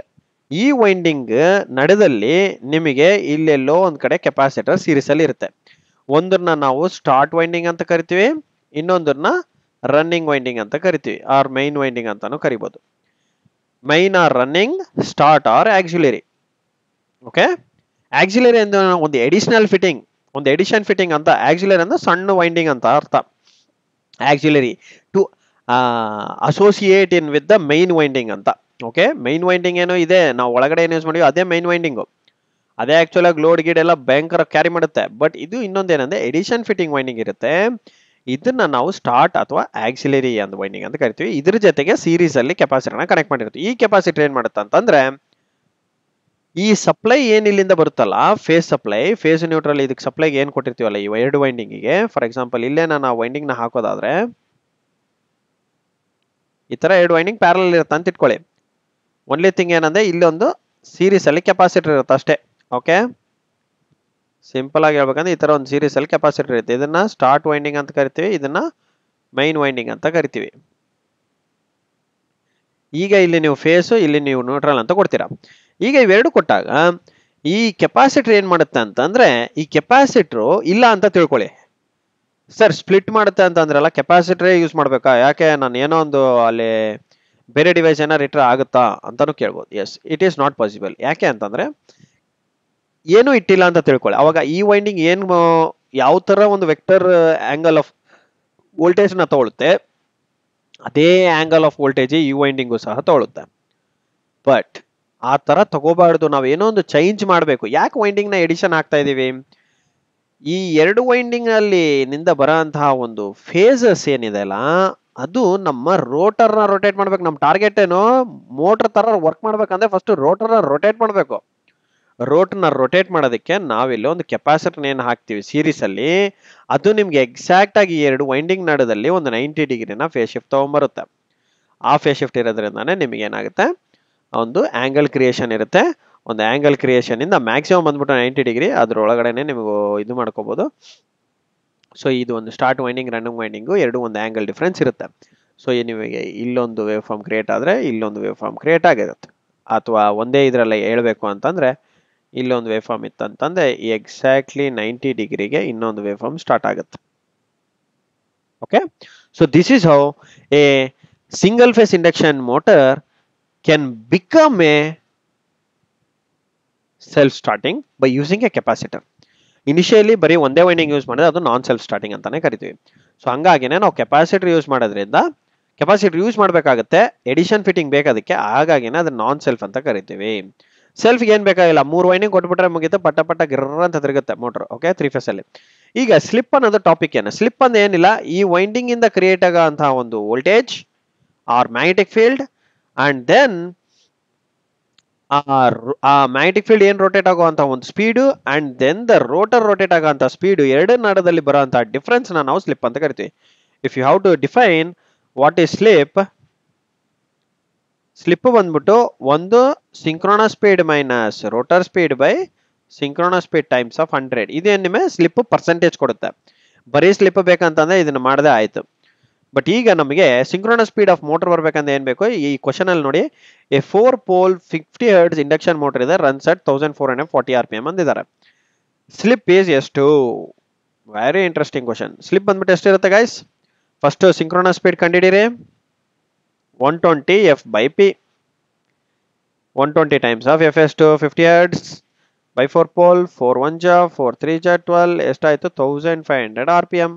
ಈ ವೈಂಡಿಂಗ್ ನಡೆದಲ್ಲಿ ನಿಮಗೆ ಇಲ್ಲೆಲ್ಲೋ ಒಂದ್ ಕಡೆ ಕೆಪಾಸಿಟರ್ ಸೀರೀಸ್ ಅಲ್ಲಿ ಇರುತ್ತೆ. ಒಂದನ್ನ ನಾವು ಸ್ಟಾರ್ಟ್ ವೈಂಡಿಂಗ್ ಅಂತ ಕರಿತೀವಿ, ಇನ್ನೊಂದನ್ನ ರನ್ನಿಂಗ್ ವೈಂಡಿಂಗ್ ಅಂತ ಕರಿತೀವಿ, ಆರ್ ಮೈನ್ ವೈಂಡಿಂಗ್ ಅಂತಾನು ಕರಿಬಹುದು. Main or running, start or auxiliary. Okay, auxiliary ಅಂದ್ರೆ ಒಂದು ಎಡಿಷನಲ್ ಫಿಟ್ಟಿಂಗ್, ಒಂದು ಎಡಿಷನ್ ಫಿಟ್ಟಿಂಗ್ ಅಂತ. ಆಕ್ಸಿಲರಿ ಅಂದ್ರೆ ಸಣ್ಣ ವೈಂಡಿಂಗ್ ಅಂತ ಅರ್ಥ. Auxiliary to associate in with the main winding ಅಂತ. ಓಕೆ, ಮೈನ್ ವೈಂಡಿಂಗ್ ಏನೋ ಇದೆ, ನಾವು ಒಳಗಡೆ ಏನು ಯೂಸ್ ಮಾಡಿವಿ ಅದೇ ಮೈನ್ ವೈಂಡಿಂಗು. ಅದೇ ಆಕ್ಚುಲ್ ಆಗಿ ಲೋಡ್ ಗಿಡ್ ಎಲ್ಲ ಭಯಂಕರ ಕ್ಯಾರಿ ಮಾಡುತ್ತೆ. ಬಟ್ ಇದು ಇನ್ನೊಂದೇನಂದ್ರೆ ಎಡಿಷನ್ ಫಿಟ್ಟಿಂಗ್ ವೈಂಡಿಂಗ್ ಇರುತ್ತೆ, ಇದನ್ನ ನಾವು ಸ್ಟಾರ್ಟ್ ಅಥವಾ ಆಕ್ಸಿಲರಿ ಅಂತ ವೈಂಡಿಂಗ್ ಅಂತ ಕರಿತೀವಿ. ಇದ್ರ ಜೊತೆಗೆ ಸೀರೀಸ್ ಅಲ್ಲಿ ಕೆಪಾಸಿಟರ್ನ ಕನೆಕ್ಟ್ ಮಾಡಿರ್ತೀವಿ. ಈ ಕೆಪಾಸಿಟರ್ ಏನ್ ಮಾಡುತ್ತೆ ಅಂತಂದ್ರೆ ಈ ಸಪ್ಲೈ ಏನ್ ಇಲ್ಲಿಂದ ಬರುತ್ತಲ್ಲ, ಫೇಸ್ ಸಪ್ಲೈ, ಫೇಸ್ ನ್ಯೂಟ್ರಲ್, ಇದಕ್ಕೆ ಸಪ್ಲೈಗೆ ಏನ್ ಕೊಟ್ಟಿರ್ತೀವಲ್ಲ ಈ 2 ವೈಂಡಿಂಗಿಗೆ, ಫಾರ್ ಎಕ್ಸಾಂಪಲ್ ಇಲ್ಲೇ ನಾನು ಆ ವೈಂಡಿಂಗ್ ನ ಹಾಕೋದಾದ್ರೆ ಈ ತರ 2 ವೈಂಡಿಂಗ್ ಪ್ಯಾರಲ್ ಇರುತ್ತೆ ಅಂತ ಇಟ್ಕೊಳ್ಳಿ. ಒನ್ಲಿ ಥಿಂಗ್ ಏನಂದ್ರೆ ಇಲ್ಲೊಂದು ಸೀರೀಸ್ ಅಲ್ಲಿ ಕೆಪಾಸಿಟರ್ ಇರುತ್ತೆ ಅಷ್ಟೇ. ಓಕೆ, ಸಿಂಪಲ್ ಆಗಿ ಹೇಳ್ಬೇಕಂದ್ರೆ ಈ ತರ ಒಂದು ಸೀರೀಸ್ ಅಲ್ಲಿ ಕೆಪಾಸಿಟರ್ ಇರುತ್ತೆ. ಇದನ್ನ ಸ್ಟಾರ್ಟ್ ವೈಂಡಿಂಗ್ ಅಂತ ಕರಿತೀವಿ, ಇದನ್ನ ಮೈನ್ ವೈಂಡಿಂಗ್ ಅಂತ ಕರಿತೀವಿ. ಈಗ ಇಲ್ಲಿ ನೀವು ಫೇಸ್, ಇಲ್ಲಿ ನೀವು ನ್ಯೂಟ್ರಲ್ ಅಂತ ಕೊಡ್ತೀರಾ. ಈಗ ಇವೆರಡು ಕೊಟ್ಟಾಗ ಈ ಕೆಪಾಸಿಟರ್ ಏನ್ ಮಾಡುತ್ತೆ ಅಂತಂದ್ರೆ, ಈ ಕೆಪಾಸಿಟರ್ ಇಲ್ಲ ಅಂತ ತಿಳ್ಕೊಳ್ಳಿ. ಸರ್ ಸ್ಪ್ಲಿಟ್ ಮಾಡುತ್ತೆ ಅಂತ ಅಂದ್ರಲ್ಲ, ಕೆಪಾಸಿಟರೇ ಯೂಸ್ ಮಾಡ್ಬೇಕಾ, ಯಾಕೆ ನಾನು ಏನೋ ಒಂದು ಅಲ್ಲಿ ಬೇರೆ ಡಿವೈಸ್ ಏನಾರು ಇಟ್ರೆ ಆಗುತ್ತಾ ಅಂತಾನು ಕೇಳ್ಬೋದು. Yes, it is not possible. ಯಾಕೆ ಅಂತಂದ್ರೆ ಏನು ಇಟ್ಟಿಲ್ಲ ಅಂತ ತಿಳ್ಕೊಳ್ಳಿ. ಅವಾಗ ಈ ವೈಂಡಿಂಗ್ ಏನು ಯಾವ ತರ ಒಂದು ವೆಕ್ಟರ್ ಆಂಗಲ್ ಆಫ್ ವೋಲ್ಟೇಜ್ ನ ತಗೊಳುತ್ತೆ, ಅದೇ ಆಂಗಲ್ ಆಫ್ ವೋಲ್ಟೇಜ್ ಈ ವೈಂಡಿಂಗು ಸಹ ತಗೊಳುತ್ತೆ. ಬಟ್ ಆ ತರ ತಗೋಬಾರ್ದು, ನಾವ್ ಏನೋ ಒಂದು ಚೇಂಜ್ ಮಾಡಬೇಕು. ಯಾಕೆ ವೈಂಡಿಂಗ್ ನ ಎಡಿಷನ್ ಆಗ್ತಾ ಇದೀವಿ? ಈ ಎರಡು ವೈಂಡಿಂಗ್ ಅಲ್ಲಿ ನಿಂದ ಬರೋಂತಹ ಒಂದು ಫೇಸಸ್ ಏನಿದೆ ಅಲ್ಲ, ಅದು ನಮ್ಮ ರೋಟರ್ ನ ರೊಟೇಟ್ ಮಾಡ್ಬೇಕು. ನಮ್ಮ ಟಾರ್ಗೆಟ್ ಏನು, ಮೋಟರ್ ತರ ವರ್ಕ್ ಮಾಡ್ಬೇಕಂದ್ರೆ ಫಸ್ಟ್ ರೋಟರ್ ನ ರೊಟೇಟ್ ಮಾಡ್ಬೇಕು. ರೋಟರ್ನ ರೊಟೇಟ್ ಮಾಡೋದಕ್ಕೆ ನಾವಿಲ್ಲಿ ಒಂದು ಕೆಪಾಸಿಟರ್ ಏನ್ ಹಾಕ್ತಿವಿ ಸೀರೀಸ್ ಅಲ್ಲಿ, ಅದು ನಿಮ್ಗೆ ಎಕ್ಸಾಕ್ಟ್ ಆಗಿ ಎರಡು ವೈಂಡಿಂಗ್ ನಡುದಲ್ಲಿ ಒಂದು 90 ಡಿಗ್ರಿನ ಫೇಸ್ ಶಿಫ್ಟ್ ತಗೊಂಡ್ಬರುತ್ತೆ. ಆ ಫೇಸ್ ಶಿಫ್ಟ್ ಇರೋದ್ರಿಂದಾನೇ ನಿಮ್ಗೆ ಏನಾಗುತ್ತೆ, ಒಂದು ಆಂಗಲ್ ಕ್ರಿಯೇಷನ್ ಇರುತ್ತೆ. ಒಂದು ಆಂಗಲ್ ಕ್ರಿಯೇಷನ್ ಇಂದ ಮ್ಯಾಕ್ಸಿಮಮ್ ಬಂದ್ಬಿಟ್ಟು 90 ಡಿಗ್ರಿ, ಅದ್ರೊಳಗಡೆನೆ ನಿಮಗೆ ಇದು ಮಾಡ್ಕೋಬಹುದು. ಸೊ ಇದು ಒಂದು ಸ್ಟಾರ್ಟ್ ವೈಂಡಿಂಗ್, ರನ್ನಿಂಗ್ ವೈಂಡಿಂಗು ಎರಡು ಒಂದು ಆಂಗಲ್ ಡಿಫ್ರೆನ್ಸ್ ಇರುತ್ತೆ. ಸೊ ನಿಮಗೆ ಇಲ್ಲೊಂದು ವೇವ್ ಫಾರ್ಮ್ ಕ್ರಿಯೇಟ್ ಆದ್ರೆ ಇಲ್ಲೊಂದು ವೇವ್ ಫಾರ್ಮ್ ಕ್ರಿಯೇಟ್ ಆಗಿರುತ್ತೆ. ಅಥವಾ ಒಂದೇ ಇದರಲ್ಲಿ ಹೇಳ್ಬೇಕು ಅಂತಂದ್ರೆ, ಇಲ್ಲೊಂದು ವೇವ್ ಫಾರ್ಮ್ ಇತ್ತಂತಂದ್ರೆ ಎಕ್ಸಾಕ್ಟ್ಲಿ 90 ಡಿಗ್ರಿಗೆ ಇನ್ನೊಂದು ವೇವ್ ಫಾರ್ಮ್ ಸ್ಟಾರ್ಟ್ ಆಗುತ್ತೆ. Okay, so this is how A single phase induction motor can become A self starting by using A capacitor. Initially ಬರೀ ಒಂದೇ ವೈಂಡಿಂಗ್ ಯೂಸ್ ಮಾಡಿದ್ರೆ ಅದು ನಾನ್ ಸೆಲ್ಫ್ ಸ್ಟಾರ್ಟಿಂಗ್ ಅಂತಾನೆ ಕರಿತೀವಿ. ಸೊ ಹಂಗಾಗಿನೇ ನಾವು ಕೆಪಾಸಿಟರ್ ಯೂಸ್ ಮಾಡೋದ್ರಿಂದ, ಕೆಪಾಸಿಟರ್ ಯೂಸ್ ಮಾಡಬೇಕಾಗುತ್ತೆ, ಎಡಿಷನ್ ಫಿಟ್ಟಿಂಗ್ ಬೇಕಾದಕ್ಕೆ, ಹಾಗಾಗಿನೇ ಅದನ್ನ ನಾನ್ ಸೆಲ್ಫ್ ಅಂತ ಕರಿತೀವಿ. ಸೆಲ್ಫ್ ಏನ್ ಬೇಕಾಗಿಲ್ಲ, 3 ವೈಂಡಿಂಗ್ ಕೊಟ್ಬಿಟ್ರೆ ಮುಗಿತು, ಪಟ್ಟ ಪಟ್ಟ ಗಿರ್ರ ಅಂತ ತಿರುಗುತ್ತೆ ಮೋಟರ್. ಓಕೆ, 3 ಫೇಸ್ ಅಲ್ಲಿ. ಈಗ ಸ್ಲಿಪ್ ಅನ್ನೋದು ಟಾಪಿಕ್ ಏನು? ಸ್ಲಿಪ್ ಅಂದ್ ಏನಿಲ್ಲ, ಈ ವೈಂಡಿಂಗ್ ಇಂದ ಕ್ರಿಯೇಟ್ ಆಗುವಂತಹ ಒಂದು voltage or magnetic field, and then ಆ ಮ್ಯಾಗ್ನೆಟಿಕ್ ಫೀಲ್ಡ್ ಏನ್ ರೊಟೇಟ್ ಆಗುವಂತ ಒಂದು speed, and then the rotor rotate ಆಗುವಂತ ಸ್ಪೀಡ್, ಎರಡು ನಡದಲ್ಲಿ ಬರುವಂತಹ ಡಿಫ್ರೆನ್ಸ್ ನಾವು ಸ್ಲಿಪ್ ಅಂತ ಕರಿತೀವಿ. If you have to define what is slip, slip ಬಂದ್ಬಿಟ್ಟು ಒಂದು synchronous speed minus rotor speed by synchronous speed times of 100. ಇದೇನು ನಿಮಗೆ ಸ್ಲಿಪ್ ಪರ್ಸೆಂಟೇಜ್ ಕೊಡುತ್ತೆ. ಬರೀ ಸ್ಲಿಪ್ ಬೇಕಂತಂದ್ರೆ ಇದನ್ನ ಮಾಡದೆ ಆಯ್ತು. ಬಟ್ ಈಗ ನಮಗೆ ಸಿಂಕ್ರೋನಸ್ ಸ್ಪೀಡ್ ಆಫ್ ಮೋಟರ್ ಬರ್ಬೇಕಂದ್ರೆ ಏನ್ ಬೇಕು? ಈ ಕ್ವಶನ್ ಅಲ್ಲಿ ನೋಡಿ, a 4 pole 50 hertz induction motor ಇದೆ, ರನ್ಸ್ ಅಟ್ 1440 RPM ಅಂದಿದ್ದಾರೆ. ಸ್ಲಿಪ್ ಈಸ್ ಎಷ್ಟು? Very interesting question. ಸ್ಲಿಪ್ ಬಂದ್ಬಿಟ್ಟು ಎಷ್ಟಿರುತ್ತೆ ಗೈಸ್? ಫಸ್ಟ್ ಸಿಂಕ್ರೋನಸ್ ಸ್ಪೀಡ್ ಕಂಡಿಡಿರಿ, 120 F by P. 120 times of F is to 50 hertz by 4 pole, 4 1 ja, 4 3 ja 12, ಎಷ್ಟಾಯ್ತು? 1500 RPM.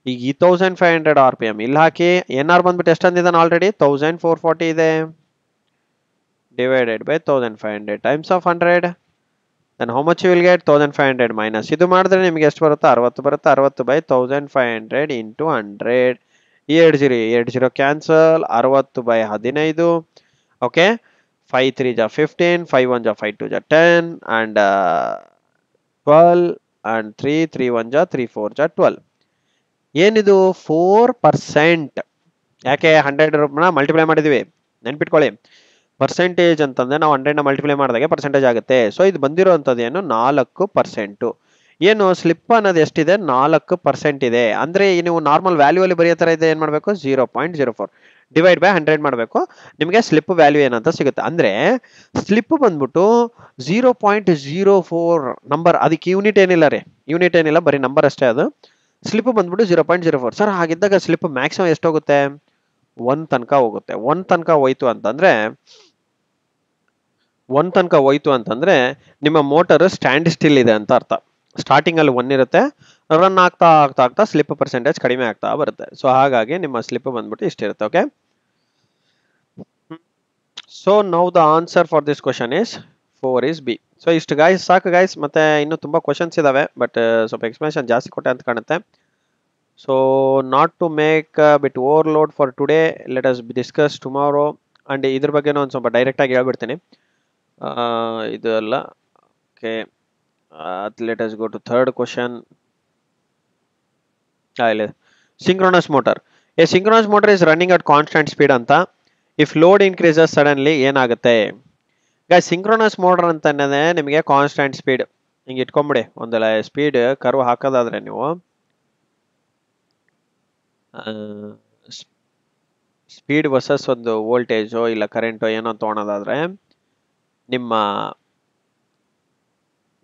ಈಗ ಈ 1500 RPM ಇಲ್ಲಿ ಹಾಕಿ, NR ಬಂದ್ಬಿಟ್ಟು ಎಷ್ಟು ಅಂದಿದ್ದಾನೆ ಆಲ್ರೆಡಿ? 1440 ಇದೆ, divided by 1500 times of 100. then how much you will get? 1500 minus ಇದು ಮಾಡಿದ್ರೆ ನಿಮಗೆ ಎಷ್ಟು ಬರುತ್ತೆ? 60 ಬರುತ್ತೆ. 60 by 1500 into 100. ಈ 20 ಕ್ಯಾನ್ಸಲ್, 60 by 15. ಓಕೆ, 5 3 ಜಾ 15, 5 1 ಜಾ 5 2 ಜಾ 10, and 12, and 3 3 1 ಜಾ 3 4 ಜಾ 12. ಏನಿದು? 4%. ಯಾಕೆ 100 ಮಲ್ಟಿಪ್ಲೈ ಮಾಡಿದ್ವಿ? ನೆನ್ಪಿಟ್ಕೊಳ್ಳಿ, ಪರ್ಸೆಂಟೇಜ್ ಅಂತಂದ್ರೆ ನಾವು 100 ಮಲ್ಟಿಪ್ಲೈ ಮಾಡಿದಾಗ ಪರ್ಸೆಂಟೇಜ್ ಆಗುತ್ತೆ. ಸೊ ಇದು ಬಂದಿರುವಂತದ್ದು ಏನು? 4%. ಏನು ಸ್ಲಿಪ್ ಅನ್ನೋದು ಎಷ್ಟಿದೆ? 4% ಇದೆ. ಅಂದ್ರೆ ನೀವು ನಾರ್ಮಲ್ ವ್ಯಾಲ್ಯೂ ಅಲ್ಲಿ ಬರೆಯೋ ತರ ಇದೆ, ಏನ್ ಮಾಡ್ಬೇಕು? 0.04 ಡಿವೈಡ್ ಬೈ 100 ಮಾಡಬೇಕು, ನಿಮಗೆ ಸ್ಲಿಪ್ ವ್ಯಾಲ್ಯೂ ಏನಂತ ಸಿಗುತ್ತೆ. ಅಂದ್ರೆ ಸ್ಲಿಪ್ ಬಂದ್ಬಿಟ್ಟು 0.04 ನಂಬರ್. ಅದಕ್ಕೆ ಯೂನಿಟ್ ಏನಿಲ್ಲ ರೀ, ಯೂನಿಟ್ ಏನಿಲ್ಲ, ಬರೀ ನಂಬರ್ ಅಷ್ಟೇ. ಅದು ಸ್ಲಿಪ್ ಬಂದ್ಬಿಟ್ಟು 0.04. ಸರ್ ಹಾಗಿದ್ದಾಗ ಸ್ಲಿಪ್ ಮ್ಯಾಕ್ಸಿಮಮ್ ಎಷ್ಟು ಹೋಗುತ್ತೆ? 1 ತನಕ ಹೋಗುತ್ತೆ. 1 ತನಕ ಹೋಯ್ತು ಅಂತಂದ್ರೆ ನಿಮ್ಮ ಮೋಟರ್ ಸ್ಟ್ಯಾಂಡ್ ಸ್ಟಿಲ್ ಇದೆ ಅಂತ ಅರ್ಥ. ಸ್ಟಾರ್ಟಿಂಗ್ ಅಲ್ಲಿ 1 ಇರುತ್ತೆ, ರನ್ ಆಗ್ತಾ ಆಗ್ತಾ ಆಗ್ತಾ ಸ್ಲಿಪ್ ಪರ್ಸೆಂಟೇಜ್ ಕಡಿಮೆ ಆಗ್ತಾ ಬರುತ್ತೆ. ಸೊ ಹಾಗಾಗಿ ನಿಮ್ಮ ಸ್ಲಿಪ್ ಬಂದ್ಬಿಟ್ಟು ಇಷ್ಟಿರುತ್ತೆ. Okay, so now the answer for this question is 4 is B. So ಇಷ್ಟು ಗಾಯ್ಸ್, ಸಾಕು ಗಾಯ್ಸ್. ಮತ್ತೆ ಇನ್ನೂ ತುಂಬಾ ಕ್ವಶನ್ಸ್ ಇದಾವೆ, ಬಟ್ ಸ್ವಲ್ಪ ಎಕ್ಸ್ಪ್ಲನೇಷನ್ ಜಾಸ್ತಿ ಕೊಟ್ಟೆ ಅಂತ ಕಾಣುತ್ತೆ. So not to make bit overload for today, let us discuss tomorrow. And ಇದ್ರ ಬಗ್ಗೆನೂ ಒಂದು ಸ್ವಲ್ಪ ಡೈರೆಕ್ಟ್ ಆಗಿ ಹೇಳ್ಬಿಡ್ತೀನಿ. ಇದು ಅಲ್ಲ. Okay, let us go to third question. ಇಲ್ಲಿ synchronous motor. A synchronous motor is running at constant speed ಅಂತ. ಇಫ್ ಲೋಡ್ ಇನ್ಕ್ರೀಸಸ್ ಸಡನ್ಲಿ ಏನಾಗುತ್ತೆ? ಗಾಯ್ಸ್, ಸಿಂಕ್ರೋನಸ್ ಮೋಟರ್ ಅಂತಂದ್ರೆ ನಿಮಗೆ ಕಾನ್ಸ್ಟೆಂಟ್ ಸ್ಪೀಡ್ ಹಿಂಗೆ ಇಟ್ಕೊಂಬಿಡಿ. ಒಂದು ಸ್ಪೀಡ್ ಕರ್ವ್ ಹಾಕೋದಾದ್ರೆ ನೀವು ಸ್ಪೀಡ್ ವರ್ಸಸ್ ಒಂದು ವೋಲ್ಟೇಜೋ ಇಲ್ಲ ಕರೆಂಟೋ ಏನೋ ತೊಗೊಳೋದಾದ್ರೆ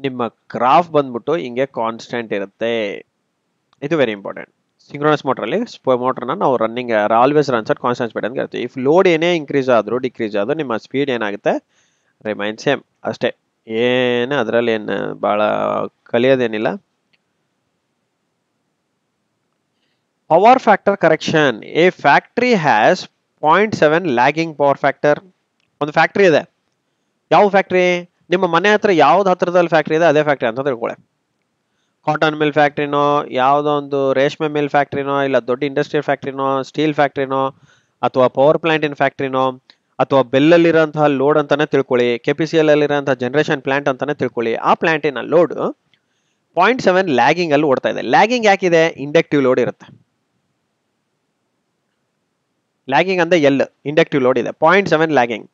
ನಿಮ್ಮ ಗ್ರಾಫ್ ಬಂದ್ಬಿಟ್ಟು ಹಿಂಗೆ ಕಾನ್ಸ್ಟೆಂಟ್ ಇರುತ್ತೆ. ಇದು ವೆರಿ ಇಂಪಾರ್ಟೆಂಟ್. ಸಿಂಕ್ರೋನಸ್ ಮೋಟರ್ ಅಲ್ಲಿ ಮೋಟರ್ನ ನಾವು running always runs at constant speed ಅಂತ ಹೇಳ್ತೀವಿ. ಇಫ್ ಲೋಡ್ ಏನೇ ಇನ್ಕ್ರೀಸ್ ಆದ್ರೂ ಡಿಕ್ರೀಸ್ ಆದ್ರೂ ನಿಮ್ಮ ಸ್ಪೀಡ್ ಏನಾಗುತ್ತೆ? ರಿಮೈನ್ ಸೇಮ್ ಅಷ್ಟೇ, ಏನು ಅದರಲ್ಲಿ ಏನು ಭಾಳ ಕಲಿಯೋದೇನಿಲ್ಲ. Power factor correction. A factory has 0.7 lagging power factor. ಒಂದು ಫ್ಯಾಕ್ಟ್ರಿ ಇದೆ. ಯಾವ ಫ್ಯಾಕ್ಟ್ರಿ? ನಿಮ್ಮ ಮನೆ ಹತ್ರ ಯಾವ್ದು ಹತ್ರದಲ್ಲಿ ಫ್ಯಾಕ್ಟ್ರಿ ಇದೆ ಅದೇ ಫ್ಯಾಕ್ಟ್ರಿ ಅಂತ ತಿಳ್ಕೊಳ್ಳಿ. ಕಾಟನ್ ಮಿಲ್ ಫ್ಯಾಕ್ಟ್ರಿನೋ, ಯಾವುದೋ ಒಂದು ರೇಷ್ಮೆ ಮಿಲ್ ಫ್ಯಾಕ್ಟ್ರಿನೋ, ಇಲ್ಲ ದೊಡ್ಡ ಇಂಡಸ್ಟ್ರಿಯಲ್ ಫ್ಯಾಕ್ಟ್ರಿನೋ, ಸ್ಟೀಲ್ ಫ್ಯಾಕ್ಟ್ರಿನೋ, ಅಥವಾ ಪವರ್ ಪ್ಲಾಂಟಿನ ಫ್ಯಾಕ್ಟ್ರಿನೋ, ಅಥವಾ ಬೆಲ್ಲಲ್ಲಿರೋಂತಹ ಲೋಡ್ ಅಂತಾನೆ ತಿಳ್ಕೊಳ್ಳಿ, KPCL ಅಲ್ಲಿರೋಂತಹ ಜನರೇಷನ್ ಪ್ಲಾಂಟ್ ಅಂತಾನೆ ತಿಳ್ಕೊಳ್ಳಿ. ಆ ಪ್ಲಾಂಟಿನ ಲೋಡ್ 0.7 ಲ್ಯಾಗಿಂಗ್ ಅಲ್ಲಿ ಓಡ್ತಾ ಇದೆ. ಲ್ಯಾಗಿಂಗ್ ಯಾಕಿದೆ? ಇಂಡಕ್ಟಿವ್ ಲೋಡ್ ಇರುತ್ತೆ. ಲ್ಯಾಗಿಂಗ್ ಅಂದ್ರೆ ಎಲ್, ಇಂಡಕ್ಟಿವ್ ಲೋಡ್ ಇದೆ. 0.7 lagging.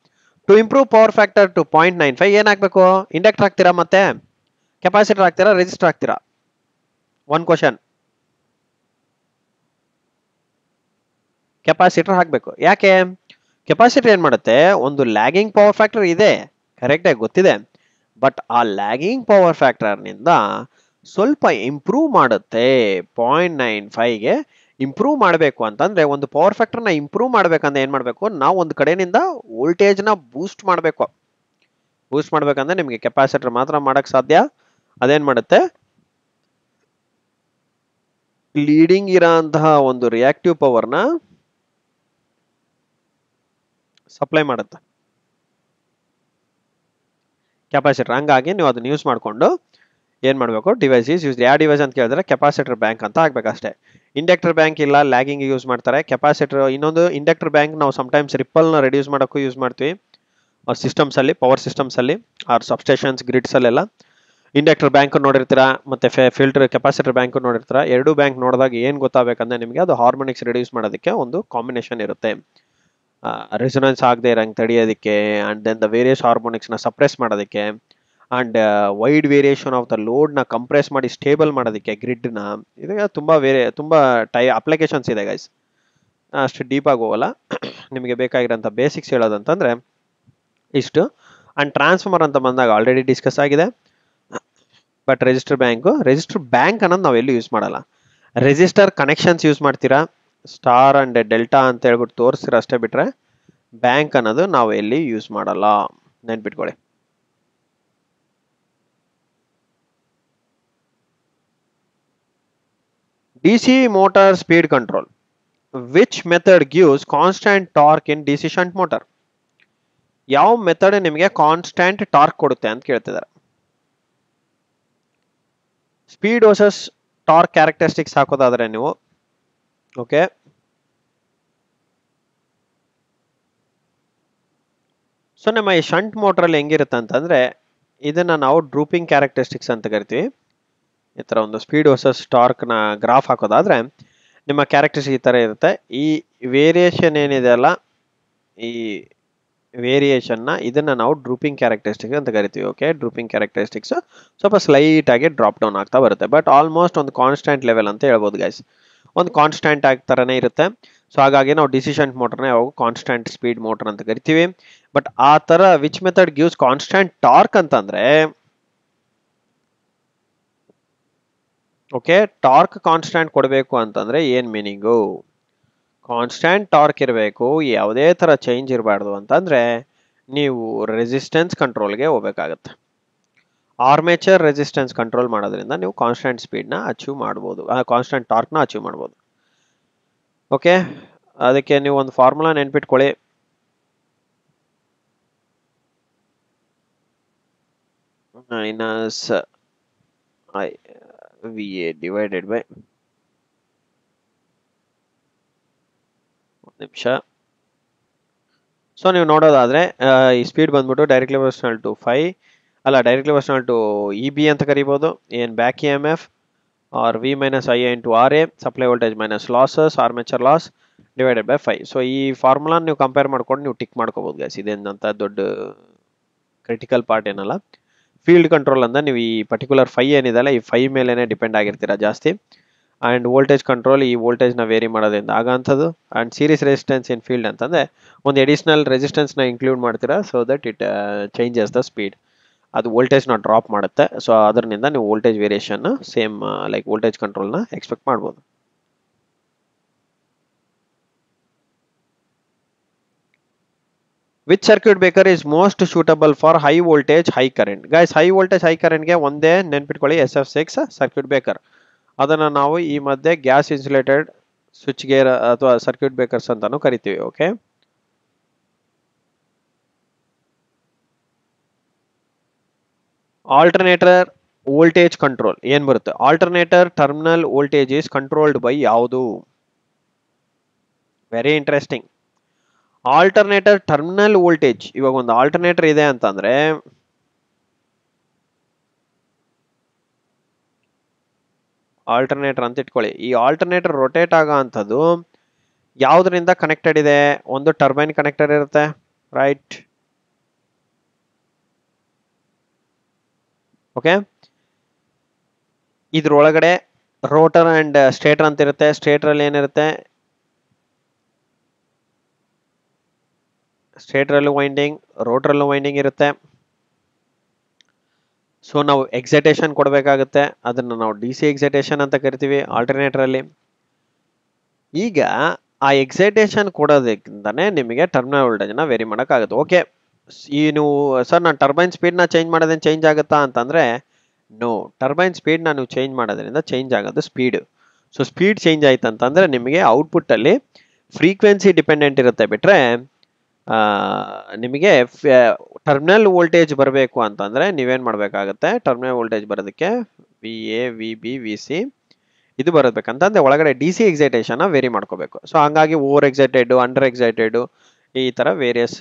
To improve power factor to 0.95 ಏನಾಗಬೇಕು? ಇಂಡಕ್ಟರ್ ಹಾಕ್ತೀರಾ, ಮತ್ತೆ ಕೆಪಾಸಿಟರ್ ಹಾಕ್ತೀರಾ, ರೆಜಿಸ್ಟರ್ ಹಾಕ್ತೀರಾ? One question. ಕೆಪಾಸಿಟರ್ ಹಾಕ್ಬೇಕು. ಯಾಕೆ? ಕೆಪಾಸಿಟರ್ ಏನ್ ಮಾಡುತ್ತೆ? ಒಂದು ಲ್ಯಾಗಿಂಗ್ ಪವರ್ ಫ್ಯಾಕ್ಟರ್ ಇದೆ, ಕರೆಕ್ಟ್ ಆಗಿ ಗೊತ್ತಿದೆ, ಬಟ್ ಆ ಲ್ಯಾಗಿಂಗ್ ಪವರ್ ಫ್ಯಾಕ್ಟರ್ ನಿಂದ ಸ್ವಲ್ಪ ಇಂಪ್ರೂವ್ ಮಾಡುತ್ತೆ. 0.95ಗೆ ಇಂಪ್ರೂವ್ ಮಾಡಬೇಕು ಅಂತಂದ್ರೆ, ಒಂದು ಪವರ್ ಫ್ಯಾಕ್ಟರ್ ನ ಇಂಪ್ರೂವ್ ಮಾಡ್ಬೇಕಂದ್ರೆ ಏನ್ ಮಾಡ್ಬೇಕು? ನಾವು ಒಂದು ಕಡೆನಿಂದ ವೋಲ್ಟೇಜ್ ನ ಬೂಸ್ಟ್ ಮಾಡಬೇಕು. ಬೂಸ್ಟ್ ಮಾಡ್ಬೇಕಂದ್ರೆ ನಿಮ್ಗೆ ಕೆಪಾಸಿಟರ್ ಮಾತ್ರ ಮಾಡಕ್ ಸಾಧ್ಯ. ಅದೇನ್ ಮಾಡುತ್ತೆ? ಲೀಡಿಂಗ್ ಇರೋಂತಹ ಒಂದು ರಿಯಾಕ್ಟಿವ್ ಪವರ್ ನ ಸಪ್ಲೈ ಮಾಡುತ್ತೆ ಕೆಪಾಸಿಟರ್. ಹಂಗಾಗಿ ನೀವು ಅದನ್ನ ಯೂಸ್ ಮಾಡ್ಕೊಂಡು ಏನ್ ಮಾಡ್ಬೇಕು? Device is use. ಯಾವ ಡಿವೈಸ್ ಅಂತ ಕೇಳಿದ್ರೆ ಕೆಪಾಸಿಟರ್ ಬ್ಯಾಂಕ್ ಅಂತ ಹಾಕ್ಬೇಕಷ್ಟೇ. ಇಂಡಕ್ಟರ್ ಬ್ಯಾಂಕ್ ಇಲ್ಲ, ಲ್ಯಾಗಿಂಗ್ ಯೂಸ್ ಮಾಡ್ತಾರೆ. ಕೆಪಾಸಿಟರ್, ಇನ್ನೊಂದು ಇಂಡಕ್ಟರ್ ಬ್ಯಾಂಕ್ ನಾವು ಸಮ್ಟೈಮ್ಸ್ ರಿಪಲ್ ನ ರೆಡ್ಯೂಸ್ ಮಾಡೋಕ್ಕೂ ಯೂಸ್ ಮಾಡ್ತೀವಿ ಸಿಸ್ಟಮ್ಸ್ ಅಲ್ಲಿ, ಪವರ್ ಸಿಸ್ಟಮ್ಸ್ ಅಲ್ಲಿ, ಆರ್ ಸಬ್ಸ್ಟೇಷನ್ಸ್, ಗ್ರಿಡ್ಸ್ ಅಲ್ಲೆಲ್ಲ. ಇಂಡಕ್ಟರ್ ಬ್ಯಾಂಕ್ ನೋಡಿರ್ತೀರಾ, ಮತ್ತೆ ಫಿಲ್ಟರ್ ಕೆಪಾಸಿಟರ್ ಬ್ಯಾಂಕ್ ನೋಡಿರ್ತೀರಾ. ಎರಡು ಬ್ಯಾಂಕ್ ನೋಡಿದಾಗ ಏನ್ ಗೊತ್ತಾಗಬೇಕಂದ್ರೆ ನಿಮಗೆ ಅದು ಹಾರ್ಮೋನಿಕ್ಸ್ ರಿಡ್ಯೂಸ್ ಮಾಡೋದಕ್ಕೆ ಒಂದು ಕಾಂಬಿನೇಷನ್ ಇರುತ್ತೆ. ರೆಸೊನೆನ್ಸ್ ಆಗದೆ ಇರಂಗ್ ತಡೆಯೋದಕ್ಕೆ, and then the various harmonics ನ ಸಪ್ರೆಸ್ ಮಾಡೋದಕ್ಕೆ, and wide variation of the load ನ ಕಂಪ್ರೆಸ್ ಮಾಡಿ ಸ್ಟೇಬಲ್ ಮಾಡೋದಕ್ಕೆ ಗ್ರಿಡ್ ನ. ಇದಕ್ಕೆ ತುಂಬಾ ಅಪ್ಲಿಕೇಶನ್ಸ್ ಇದೆ ಗೈಸ್. ಅಷ್ಟು ಡೀಪ್ ಆಗಿ ಹೋಗಲ್ಲ. ನಿಮಗೆ ಬೇಕಾಗಿರೋಂಥ ಬೇಸಿಕ್ಸ್ ಹೇಳೋದಂತಂದ್ರೆ ಇಷ್ಟು. ಅಂಡ್ ಟ್ರಾನ್ಸ್ಫಾರ್ಮರ್ ಅಂತ ಬಂದಾಗ ಆಲ್ರೆಡಿ ಡಿಸ್ಕಸ್ ಆಗಿದೆ. ಬಟ್ ರಿಜಿಸ್ಟರ್ ಬ್ಯಾಂಕ್ ಅನ್ನೋದು ನಾವು ಎಲ್ಲಿ ಯೂಸ್ ಮಾಡಲ್ಲ. ರೆಜಿಸ್ಟರ್ ಕನೆಕ್ಷನ್ಸ್ ಯೂಸ್ ಮಾಡ್ತೀರಾ, ಸ್ಟಾರ್ ಅಂಡ್ ಡೆಲ್ಟಾ ಅಂತ ಹೇಳ್ಬಿಟ್ಟು ತೋರಿಸ್ತೀರಾ ಅಷ್ಟೇ, ಬಿಟ್ರೆ ಬ್ಯಾಂಕ್ ಅನ್ನೋದು ನಾವು ಎಲ್ಲಿ ಯೂಸ್ ಮಾಡಲ್ಲ, ನೆನ್ಪಿಟ್ಕೊಳ್ಳಿ. DC motor speed control. Which method gives constant torque in DC shunt motor? ಯಾವ ಮೆಥಡ್ ನಿಮಗೆ ಕಾನ್ಸ್ಟೆಂಟ್ ಟಾರ್ಕ್ ಕೊಡುತ್ತೆ ಅಂತ ಕೇಳ್ತಿದ್ದಾರೆ. ಸ್ಪೀಡ್ ವರ್ಸಸ್ ಟಾರ್ಕ್ ಕ್ಯಾರೆಕ್ಟರಿಸ್ಟಿಕ್ಸ್ ಹಾಕೋದಾದ್ರೆ ನೀವು, ಓಕೆ, ಸೊ ನಮ್ಮ ಈ ಶಂಟ್ ಮೋಟರ್ ಅಲ್ಲಿ ಹೆಂಗಿರುತ್ತೆ ಅಂತಂದ್ರೆ, ಇದನ್ನ ನಾವು ಡ್ರೂಪಿಂಗ್ ಕ್ಯಾರೆಕ್ಟರಿಸ್ಟಿಕ್ಸ್ ಅಂತ ಕರಿತೀವಿ. ಈ ತರ ಒಂದು ಸ್ಪೀಡ್ ವರ್ಸಸ್ ಟಾರ್ಕ್ ನ ಗ್ರಾಫ್ ಹಾಕೋದಾದ್ರೆ ನಿಮ್ಮ ಕ್ಯಾರೆಕ್ಟರಿಸ್ಟಿಕ್ ಈ ತರ ಇರುತ್ತೆ. ಈ ವೇರಿಯೇಷನ್ ಏನಿದೆ ಅಲ್ಲ, ಈ ವೇರಿಯೇಷನ್ ನ ಇದನ್ನ ನಾವು ಡ್ರೂಪಿಂಗ್ ಕ್ಯಾರೆಕ್ಟರಿಸ್ಟಿಕ್ಸ್ ಅಂತ ಕರಿತೀವಿ. ಓಕೆ, ಡ್ರೂಪಿಂಗ್ ಕ್ಯಾರೆಕ್ಟರಿಸ್ಟಿಕ್ಸ್ ಸ್ವಲ್ಪ ಸ್ಲೈಟ್ ಆಗಿ ಡ್ರಾಪ್ ಡೌನ್ ಆಗ್ತಾ ಬರುತ್ತೆ, ಬಟ್ ಆಲ್ಮೋಸ್ಟ್ ಒಂದು ಕಾನ್ಸ್ಟೆಂಟ್ ಲೆವೆಲ್ ಅಂತ ಹೇಳ್ಬೋದು ಗೈಸ್. ಒಂದು ಕಾನ್ಸ್ಟೆಂಟ್ ಆಗಿ ತರನೇ ಇರುತ್ತೆ. ಸೊ ಹಾಗಾಗಿ ನಾವು ಡಿಸಿಷನ್ ಮೋಟರ್ನ ಯಾವಾಗ ಕಾನ್ಸ್ಟೆಂಟ್ ಸ್ಪೀಡ್ ಮೋಟರ್ ಅಂತ ಕರಿತೀವಿ. ಬಟ್ ಆ ತರ which method gives constant torque ಅಂತಂದ್ರೆ, ಓಕೆ, ಟಾರ್ಕ್ ಕಾನ್ಸ್ಟೆಂಟ್ ಕೊಡಬೇಕು ಅಂತಂದ್ರೆ ಏನ್ ಮೀನಿಂಗು? ಕಾನ್ಸ್ಟೆಂಟ್ ಟಾರ್ಕ್ ಇರಬೇಕು, ಯಾವುದೇ ತರ ಚೇಂಜ್ ಇರಬಾರ್ದು ಅಂತಂದ್ರೆ ನೀವು ರೆಸಿಸ್ಟೆನ್ಸ್ ಕಂಟ್ರೋಲ್ಗೆ ಹೋಗ್ಬೇಕಾಗತ್ತೆ. ಆರ್ಮೇಚರ್ ರೆಸಿಸ್ಟೆನ್ಸ್ ಕಂಟ್ರೋಲ್ ಮಾಡೋದ್ರಿಂದ ನೀವು ಕಾನ್ಸ್ಟೆಂಟ್ ಸ್ಪೀಡ್ ನ ಅಚೀವ್ ಮಾಡ್ಬೋದು, ಕಾನ್ಸ್ಟೆಂಟ್ ಟಾರ್ಕ್ ನ ಅಚೀವ್ ಮಾಡ್ಬೋದು. ಓಕೆ, ಅದಕ್ಕೆ ನೀವು ಒಂದು ಫಾರ್ಮುಲಾ ನೆನ್ಪಿಟ್ಕೊಳ್ಳಿ. ಮೈನಸ್ VA ಡಿವೈಡೆಡ್ ಬೈ, ಒಂದು ನಿಮಿಷ. ಸೊ ನೀವು ನೋಡೋದಾದ್ರೆ ಈ ಸ್ಪೀಡ್ ಬಂದ್ಬಿಟ್ಟು ಡೈರೆಕ್ಟ್ಲಿ ಪ್ರೊಪೋರ್ಷನಲ್ ಟು 5 ಅಲ್ಲ, ಡೈರೆಕ್ಟ್ಲಿ ಪ್ರೊಪೋರ್ಷನಲ್ ಟು EB ಅಂತ ಕರಿಬಹುದು. ಏನ್ back EMF or V minus IA into RA, supply voltage minus losses, armature loss divided by 5. ಸೊ ಈ ಫಾರ್ಮುಲಾ ನೀವು ಕಂಪೇರ್ ಮಾಡ್ಕೊಂಡು ನೀವು ಟಿಕ್ ಮಾಡ್ಕೋಬಹುದು ಗೈಸ್. ಇದೇನಂತ ದೊಡ್ಡ ಕ್ರಿಟಿಕಲ್ ಪಾರ್ಟ್ ಏನಲ್ಲ. ಫೀಲ್ಡ್ ಕಂಟ್ರೋಲ್ ಅಂದ್ರೆ ನೀವು ಈ ಪರ್ಟಿಕ್ಯುಲರ್ 5 ಏನಿದೆಲ್ಲ, ಈ 5 ಮೇಲೆನೆ ಡಿಪೆಂಡ್ ಆಗಿರ್ತೀರಾ ಜಾಸ್ತಿ. ಅಂಡ್ ವೋಲ್ಟೇಜ್ ಕಂಟ್ರೋಲ್ ಈ ವೋಲ್ಟೇಜ್ ನ ವೇರಿ ಮಾಡೋದ್ರಿಂದ ಆಗಂಥದ್ದು. And series resistance in field ಅಂತಂದ್ರೆ ಒಂದು ಅಡಿಷನಲ್ ರೆಸಿಸ್ಟೆನ್ಸ್ ನ ಇನ್ಕ್ಲೂಡ್ ಮಾಡ್ತೀರಾ, so that it changes the speed. ಅದು ವೋಲ್ಟೇಜ್ ನ ಡ್ರಾಪ್ ಮಾಡುತ್ತೆ. ಸೊ ಅದರಿಂದ ನೀವು voltage variation same like voltage control ನ ಎಕ್ಸ್ಪೆಕ್ಟ್ ಮಾಡ್ಬೋದು. Which circuit breaker is most suitable for high voltage high current? Guys, high voltage high ಕರೆಂಟ್ಗೆ ಒಂದೇ ನೆನ್ಪಿಟ್ಕೊಳ್ಳಿ, SF6 ಸರ್ಕ್ಯೂಟ್ ಬ್ರೇಕರ್. ಅದನ್ನು ನಾವು ಈ ಮಧ್ಯೆ ಗ್ಯಾಸ್ ಇನ್ಸುಲೇಟೆಡ್ ಸ್ವಿಚ್ ಗೇರ್ ಅಥವಾ ಸರ್ಕ್ಯೂಟ್ ಬ್ರೇಕರ್ಸ್ ಅಂತಾನು ಕರಿತೀವಿ. ಓಕೆ, ಆಲ್ಟರ್ನೇಟರ್ ವೋಲ್ಟೇಜ್ ಕಂಟ್ರೋಲ್ ಏನ್ ಬರುತ್ತೆ? Alternator terminal voltage is controlled by ಯಾವುದು? Very interesting. Alternator terminal voltage, ಇವಾಗ ಒಂದು ಆಲ್ಟರ್ನೇಟರ್ ಇದೆ ಅಂತಂದ್ರೆ ಆಲ್ಟರ್ನೇಟರ್ ಅಂತ ಇಟ್ಕೊಳ್ಳಿ. ಈ ಆಲ್ಟರ್ನೇಟರ್ ರೊಟೇಟ್ ಆಗೋ ಅಂಥದ್ದು ಯಾವುದರಿಂದ ಕನೆಕ್ಟೆಡ್ ಇದೆ? ಒಂದು ಟರ್ಬೈನ್ ಕನೆಕ್ಟರ್ ಇರುತ್ತೆ, ರೈಟ್? ಓಕೆ, ಇದ್ರೊಳಗಡೆ ರೋಟರ್ ಅಂಡ್ ಸ್ಟೇಟರ್ ಅಂತ ಇರುತ್ತೆ. ಸ್ಟೇಟರ್ ಅಲ್ಲಿ ಏನಿರುತ್ತೆ? ಸ್ಟೇಟರ್ ಅಲ್ಲೂ ವೈಂಡಿಂಗ್, ರೋಟರ್ ಅಲ್ಲೂ ವೈಂಡಿಂಗ್ ಇರುತ್ತೆ. ಸೊ ನಾವು ಎಕ್ಸೈಟೇಷನ್ ಕೊಡಬೇಕಾಗುತ್ತೆ, ಅದನ್ನ ನಾವು DC ಎಕ್ಸೈಟೇಷನ್ ಅಂತ ಕರಿತೀವಿ ಆಲ್ಟರ್ನೇಟರ್ ಅಲ್ಲಿ. ಈಗ ಆ ಎಕ್ಸೈಟೇಷನ್ ಕೊಡೋದಕ್ಕಿಂತಾನೆ ನಿಮಗೆ ಟರ್ಮಿನಲ್ ವೋಲ್ಟೇಜ್ ನ ವೇರಿ ಮಾಡೋಕ್ಕಾಗುತ್ತೆ. ಓಕೆ, ಈ ನೀವು ಸರ್ ನಾನು ಟರ್ಬೈನ್ ಸ್ಪೀಡ್ ನ ಚೇಂಜ್ ಮಾಡೋದೇನು ಚೇಂಜ್ ಆಗುತ್ತಾ ಅಂತಂದ್ರೆ, ನೋ, ಟರ್ಬೈನ್ ಸ್ಪೀಡ್ ನ ನೀವು ಚೇಂಜ್ ಮಾಡೋದ್ರಿಂದ ಚೇಂಜ್ ಆಗೋದು ಸ್ಪೀಡ್. ಸೊ ಸ್ಪೀಡ್ ಚೇಂಜ್ ಆಯ್ತು ಅಂತಂದ್ರೆ ನಿಮಗೆ ಔಟ್ಪುಟ್ ಅಲ್ಲಿ ಫ್ರೀಕ್ವೆನ್ಸಿ ಡಿಪೆಂಡೆಂಟ್ ಇರುತ್ತೆ, ಬಿಟ್ರೆ ನಿಮಗೆ ಟರ್ಮಿನಲ್ ವೋಲ್ಟೇಜ್ ಬರಬೇಕು ಅಂತಂದ್ರೆ ನೀವೇನ್ ಮಾಡ್ಬೇಕಾಗತ್ತೆ? ಟರ್ಮಿನಲ್ ವೋಲ್ಟೇಜ್ ಬರೋದಕ್ಕೆ VA VB VC ಇದು ಬರಬೇಕಂತಂದ್ರೆ ಒಳಗಡೆ DC ಎಕ್ಸೈಟೇಷನ್ ವೇರಿ ಮಾಡ್ಕೋಬೇಕು. ಸೊ ಹಂಗಾಗಿ ಓವರ್ ಎಕ್ಸೈಟೆಡ್, ಅಂಡರ್ ಎಕ್ಸೈಟೆಡ್, ಈ ತರ various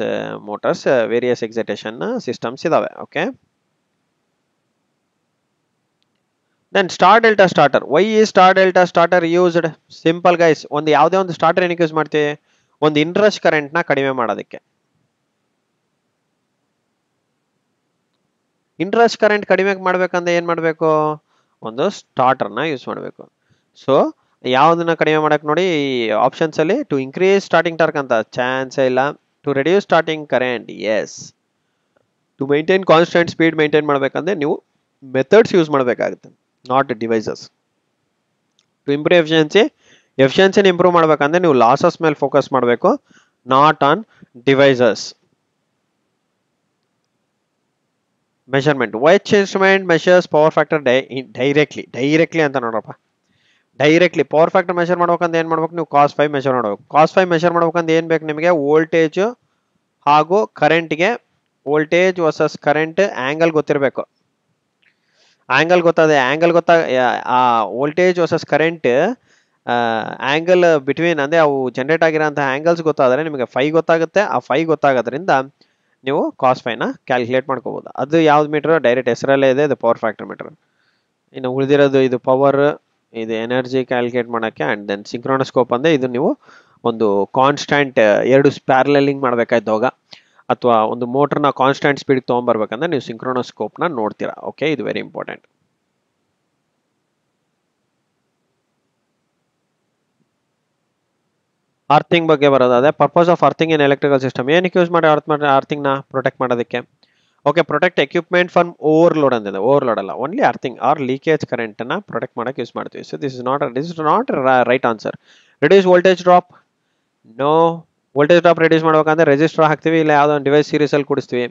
motors, various excitation systems ಇದಾವೆ. Okay, then star delta starter. Why ಈ star delta starter used? Simple guys, ಒಂದು ಯಾವುದೇ ಒಂದು ಸ್ಟಾರ್ಟರ್ ಏನಕ್ಕೆ ಯೂಸ್ ಮಾಡ್ತೀವಿ? ಒಂದು ಇನ್ರಶ್ ಕರೆಂಟ್ ನ ಕಡಿಮೆ ಮಾಡೋದಕ್ಕೆ. ಇನ್ರಶ್ ಕರೆಂಟ್ ಕಡಿಮೆ ಮಾಡ್ಬೇಕಂದ್ರೆ ಏನ್ ಮಾಡ್ಬೇಕು? ಒಂದು ಸ್ಟಾರ್ಟರ್ ನ ಯೂಸ್ ಮಾಡಬೇಕು. ಸೊ ಯಾವ್ದನ್ನ ಕಡಿಮೆ ಮಾಡಕ್ ನೋಡಿ, ಆಪ್ಷನ್ಸ್ ಅಲ್ಲಿ ಟು ಇನ್ಕ್ರೀಸ್ ಸ್ಟಾರ್ಟಿಂಗ್ ಟಾರ್ಕ್ ಅಂತ ಚಾನ್ಸ್ ಇಲ್ಲ. To reduce starting current, yes. To maintain constant speed maintain ಮಾಡ್ಬೇಕಂದ್ರೆ ನೀವು ಮೆಥಡ್ಸ್ ಯೂಸ್ ಮಾಡಬೇಕಾಗುತ್ತೆ, ನಾಟ್ ಡಿವೈಸಸ್. ಟು ಇಂಪ್ರೂವ್ ಎಫಿಷಿಯನ್ಸಿನ ಇಂಪ್ರೂವ್ ಮಾಡ್ಬೇಕಂದ್ರೆ ನೀವು ಲಾಸಸ್ ಮೇಲೆ ಫೋಕಸ್ ಮಾಡಬೇಕು, not on devices. Measurement. Which instrument measures power factor directly ಅಂತ ನೋಡ್ರಪ್ಪ. ಡೈರೆಕ್ಟ್ಲಿ ಪವರ್ ಫ್ಯಾಕ್ಟರ್ ಮೆಷರ್ ಮಾಡ್ಬೇಕಂದ್ರೆ ಏನ್ ಮಾಡ್ಬೇಕು? ನೀವು cos5 ಮೆಷರ್ ಮಾಡ್ಬೇಕು. cos5 ಮೆಷರ್ ಮಾಡ್ಬೇಕಂದ್ರೆ ಏನ್ ಬೇಕು ನಿಮಗೆ? ವೋಲ್ಟೇಜ್ ಹಾಗೂ ಕರೆಂಟ್ಗೆ ವೋಲ್ಟೇಜ್ ವರ್ಸಸ್ ಕರೆಂಟ್ ಆಂಗಲ್ ಗೊತ್ತಿರಬೇಕು. ಆಂಗಲ್ ಗೊತ್ತಾದೆ, ಆಂಗಲ್ ಆ voltage versus current angle between ಅಂದ್ರೆ ಅವು ಜನರೇಟ್ ಆಗಿರೋಂಥ ಆಂಗಲ್ಸ್ ಗೊತ್ತಾದ್ರೆ ನಿಮಗೆ ಫೈ ಗೊತ್ತಾಗುತ್ತೆ. ಆ ಫೈ ಗೊತ್ತಾಗೋದ್ರಿಂದ ನೀವು cos5 ನ ಕ್ಯಾಲ್ಕುಲೇಟ್ ಮಾಡ್ಕೋಬಹುದು. ಅದು ಯಾವ್ದು ಮೀಟರ್? ಡೈರೆಕ್ಟ್ ಹೆಸರಲ್ಲೇ ಇದೆ, ಇದು ಪವರ್ ಫ್ಯಾಕ್ಟರ್ ಮೀಟರ್. ಇನ್ನು ಉಳಿದಿರೋದು ಇದು ಪವರ್, ಇದು ಎನರ್ಜಿ ಕ್ಯಾಲ್ಕುಲೇಟ್ ಮಾಡಕ್ಕೆ. ಅಂಡ್ ದೆನ್ ಸಿಂಕ್ರೋನಸ್ಕೋಪ್ ಅಂದ್ರೆ ಇದು ನೀವು ಒಂದು ಕಾನ್ಸ್ಟೆಂಟ್ ಎರಡು ಪ್ಯಾರಲಲಿಂಗ್ ಮಾಡ್ಬೇಕಾಯ್ತವಾಗ, ಅಥವಾ ಒಂದು ಮೋಟರ್ನ ಕಾನ್ಸ್ಟೆಂಟ್ ಸ್ಪೀಡ್ ತೊಗೊಂಡ್ಬರ್ಬೇಕಂದ್ರೆ ನೀವು ಸಿಂಕ್ರೋನಸ್ಕೋಪ್ ನ ನೋಡ್ತೀರಾ. ಓಕೆ, ಇದು ವೆರಿ ಇಂಪಾರ್ಟೆಂಟ್. ಅರ್ಥಿಂಗ್ ಬಗ್ಗೆ ಬರೋದಾದ್ರೆ, purpose of earthing in electrical system. ಏನಕ್ಕೆ ಯೂಸ್ ಮಾಡಿ ಅರ್ಥಿಂಗ್ ನ ಪ್ರೊಟೆಕ್ಟ್ ಮಾಡೋದಕ್ಕೆ? Okay, protect equipment from overload ಅಂದಿದೆ. ಓವರ್ಲೋಡ್ ಅಲ್ಲ, only earthing or leakage current ನ ಪ್ರೊಟೆಕ್ಟ್ ಮಾಡಕ್ಕೆ ಯೂಸ್ ಮಾಡ್ತೀವಿ. So this is not right answer. Reduce voltage drop? No. Voltage drop reduce ಮಾಡ್ಬೇಕಂದ್ರೆ ರೆಸಿಸ್ಟರ್ ಹಾಕ್ತಿವಿ, ಇಲ್ಲ ಯಾವ್ದೋ ಒಂದು ಡಿವೈಸ್ ಸೀರೀಸ್ ಅಲ್ಲಿ ಕೂಡಿಸ್ತೀವಿ,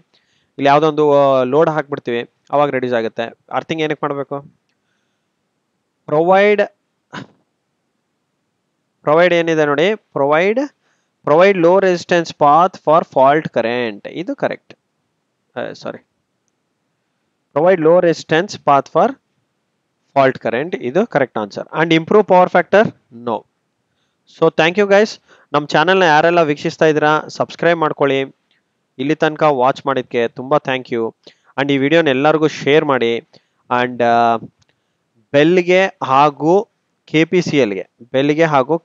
ಇಲ್ಲಿ ಯಾವ್ದೋ ಒಂದು ಲೋಡ್ ಹಾಕ್ಬಿಡ್ತೀವಿ, ಅವಾಗ ರಿಡ್ಯೂಸ್ ಆಗುತ್ತೆ. ಅರ್ಥಿಂಗ್ ಏನಕ್ಕೆ ಮಾಡಬೇಕು? ಪ್ರೊವೈಡ್ ಏನಿದೆ ನೋಡಿ, provide low resistance path for fault current. ಇದು correct. Sorry, provide low resistance path for fault current, ಇದು correct answer. And improve power factor? No. So thank you guys. ನಮ್ಮ ಚಾನೆಲ್ನ ಯಾರೆಲ್ಲ ವೀಕ್ಷಿಸ್ತಾ ಇದ್ದೀರಾ ಸಬ್ಸ್ಕ್ರೈಬ್ ಮಾಡ್ಕೊಳ್ಳಿ. ಇಲ್ಲಿ ತನಕ ವಾಚ್ ಮಾಡಿದ್ಕೆ ತುಂಬಾ ಥ್ಯಾಂಕ್ ಯು. ಅಂಡ್ ಈ ವಿಡಿಯೋನ ಎಲ್ಲರಿಗೂ ಶೇರ್ ಮಾಡಿ. ಅಂಡ್ ಬೆಲ್ಗೆ ಹಾಗೂ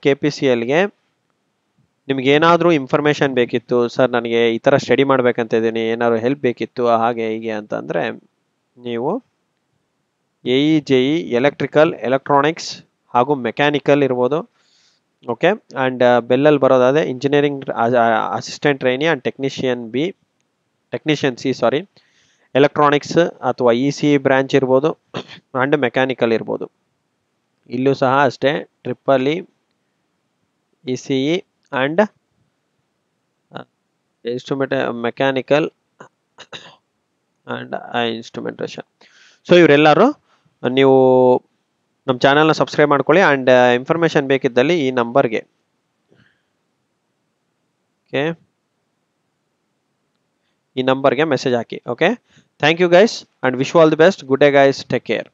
KPCLಗೆ ನಿಮ್ಗೆ ಏನಾದರೂ ಇನ್ಫಾರ್ಮೇಶನ್ ಬೇಕಿತ್ತು, ಸರ್ ನನಗೆ ಈ ಥರ ಸ್ಟಡಿ ಮಾಡ್ಬೇಕಂತ ಇದ್ದೀನಿ, ಏನಾದ್ರು ಹೆಲ್ಪ್ ಬೇಕಿತ್ತು ಹಾಗೆ ಹೀಗೆ ಅಂತಂದರೆ ನೀವು JEE ಎಲೆಕ್ಟ್ರಿಕಲ್, ಎಲೆಕ್ಟ್ರಾನಿಕ್ಸ್ ಹಾಗೂ ಮೆಕ್ಯಾನಿಕಲ್ ಇರ್ಬೋದು. ಓಕೆ, ಆ್ಯಂಡ್ ಬೆಲ್ಲಲ್ಲಿ ಬರೋದಾದರೆ engineering assistant trainee and technician C, electronics ಅಥವಾ ECE ಬ್ರಾಂಚ್ ಇರ್ಬೋದು, ಆ್ಯಂಡ್ ಮೆಕ್ಯಾನಿಕಲ್ ಇರ್ಬೋದು. ಇಲ್ಲೂ ಸಹ ಅಷ್ಟೇ, EEE ECE and instrument mechanical and instrumentation. So ಇವರೆಲ್ಲರೂ ನೀವು ನಮ್ಮ ಚಾನಲ್ನ ಸಬ್ಸ್ಕ್ರೈಬ್ ಮಾಡ್ಕೊಳ್ಳಿ ಆ್ಯಂಡ್ ಇನ್ಫಾರ್ಮೇಷನ್ ಬೇಕಿದ್ದಲ್ಲಿ ಈ ನಂಬರ್ಗೆ ಓಕೆ ಈ ನಂಬರ್ಗೆ ಮೆಸೇಜ್ ಹಾಕಿ. Okay thank you guys and wish all the best. Good day guys, take care.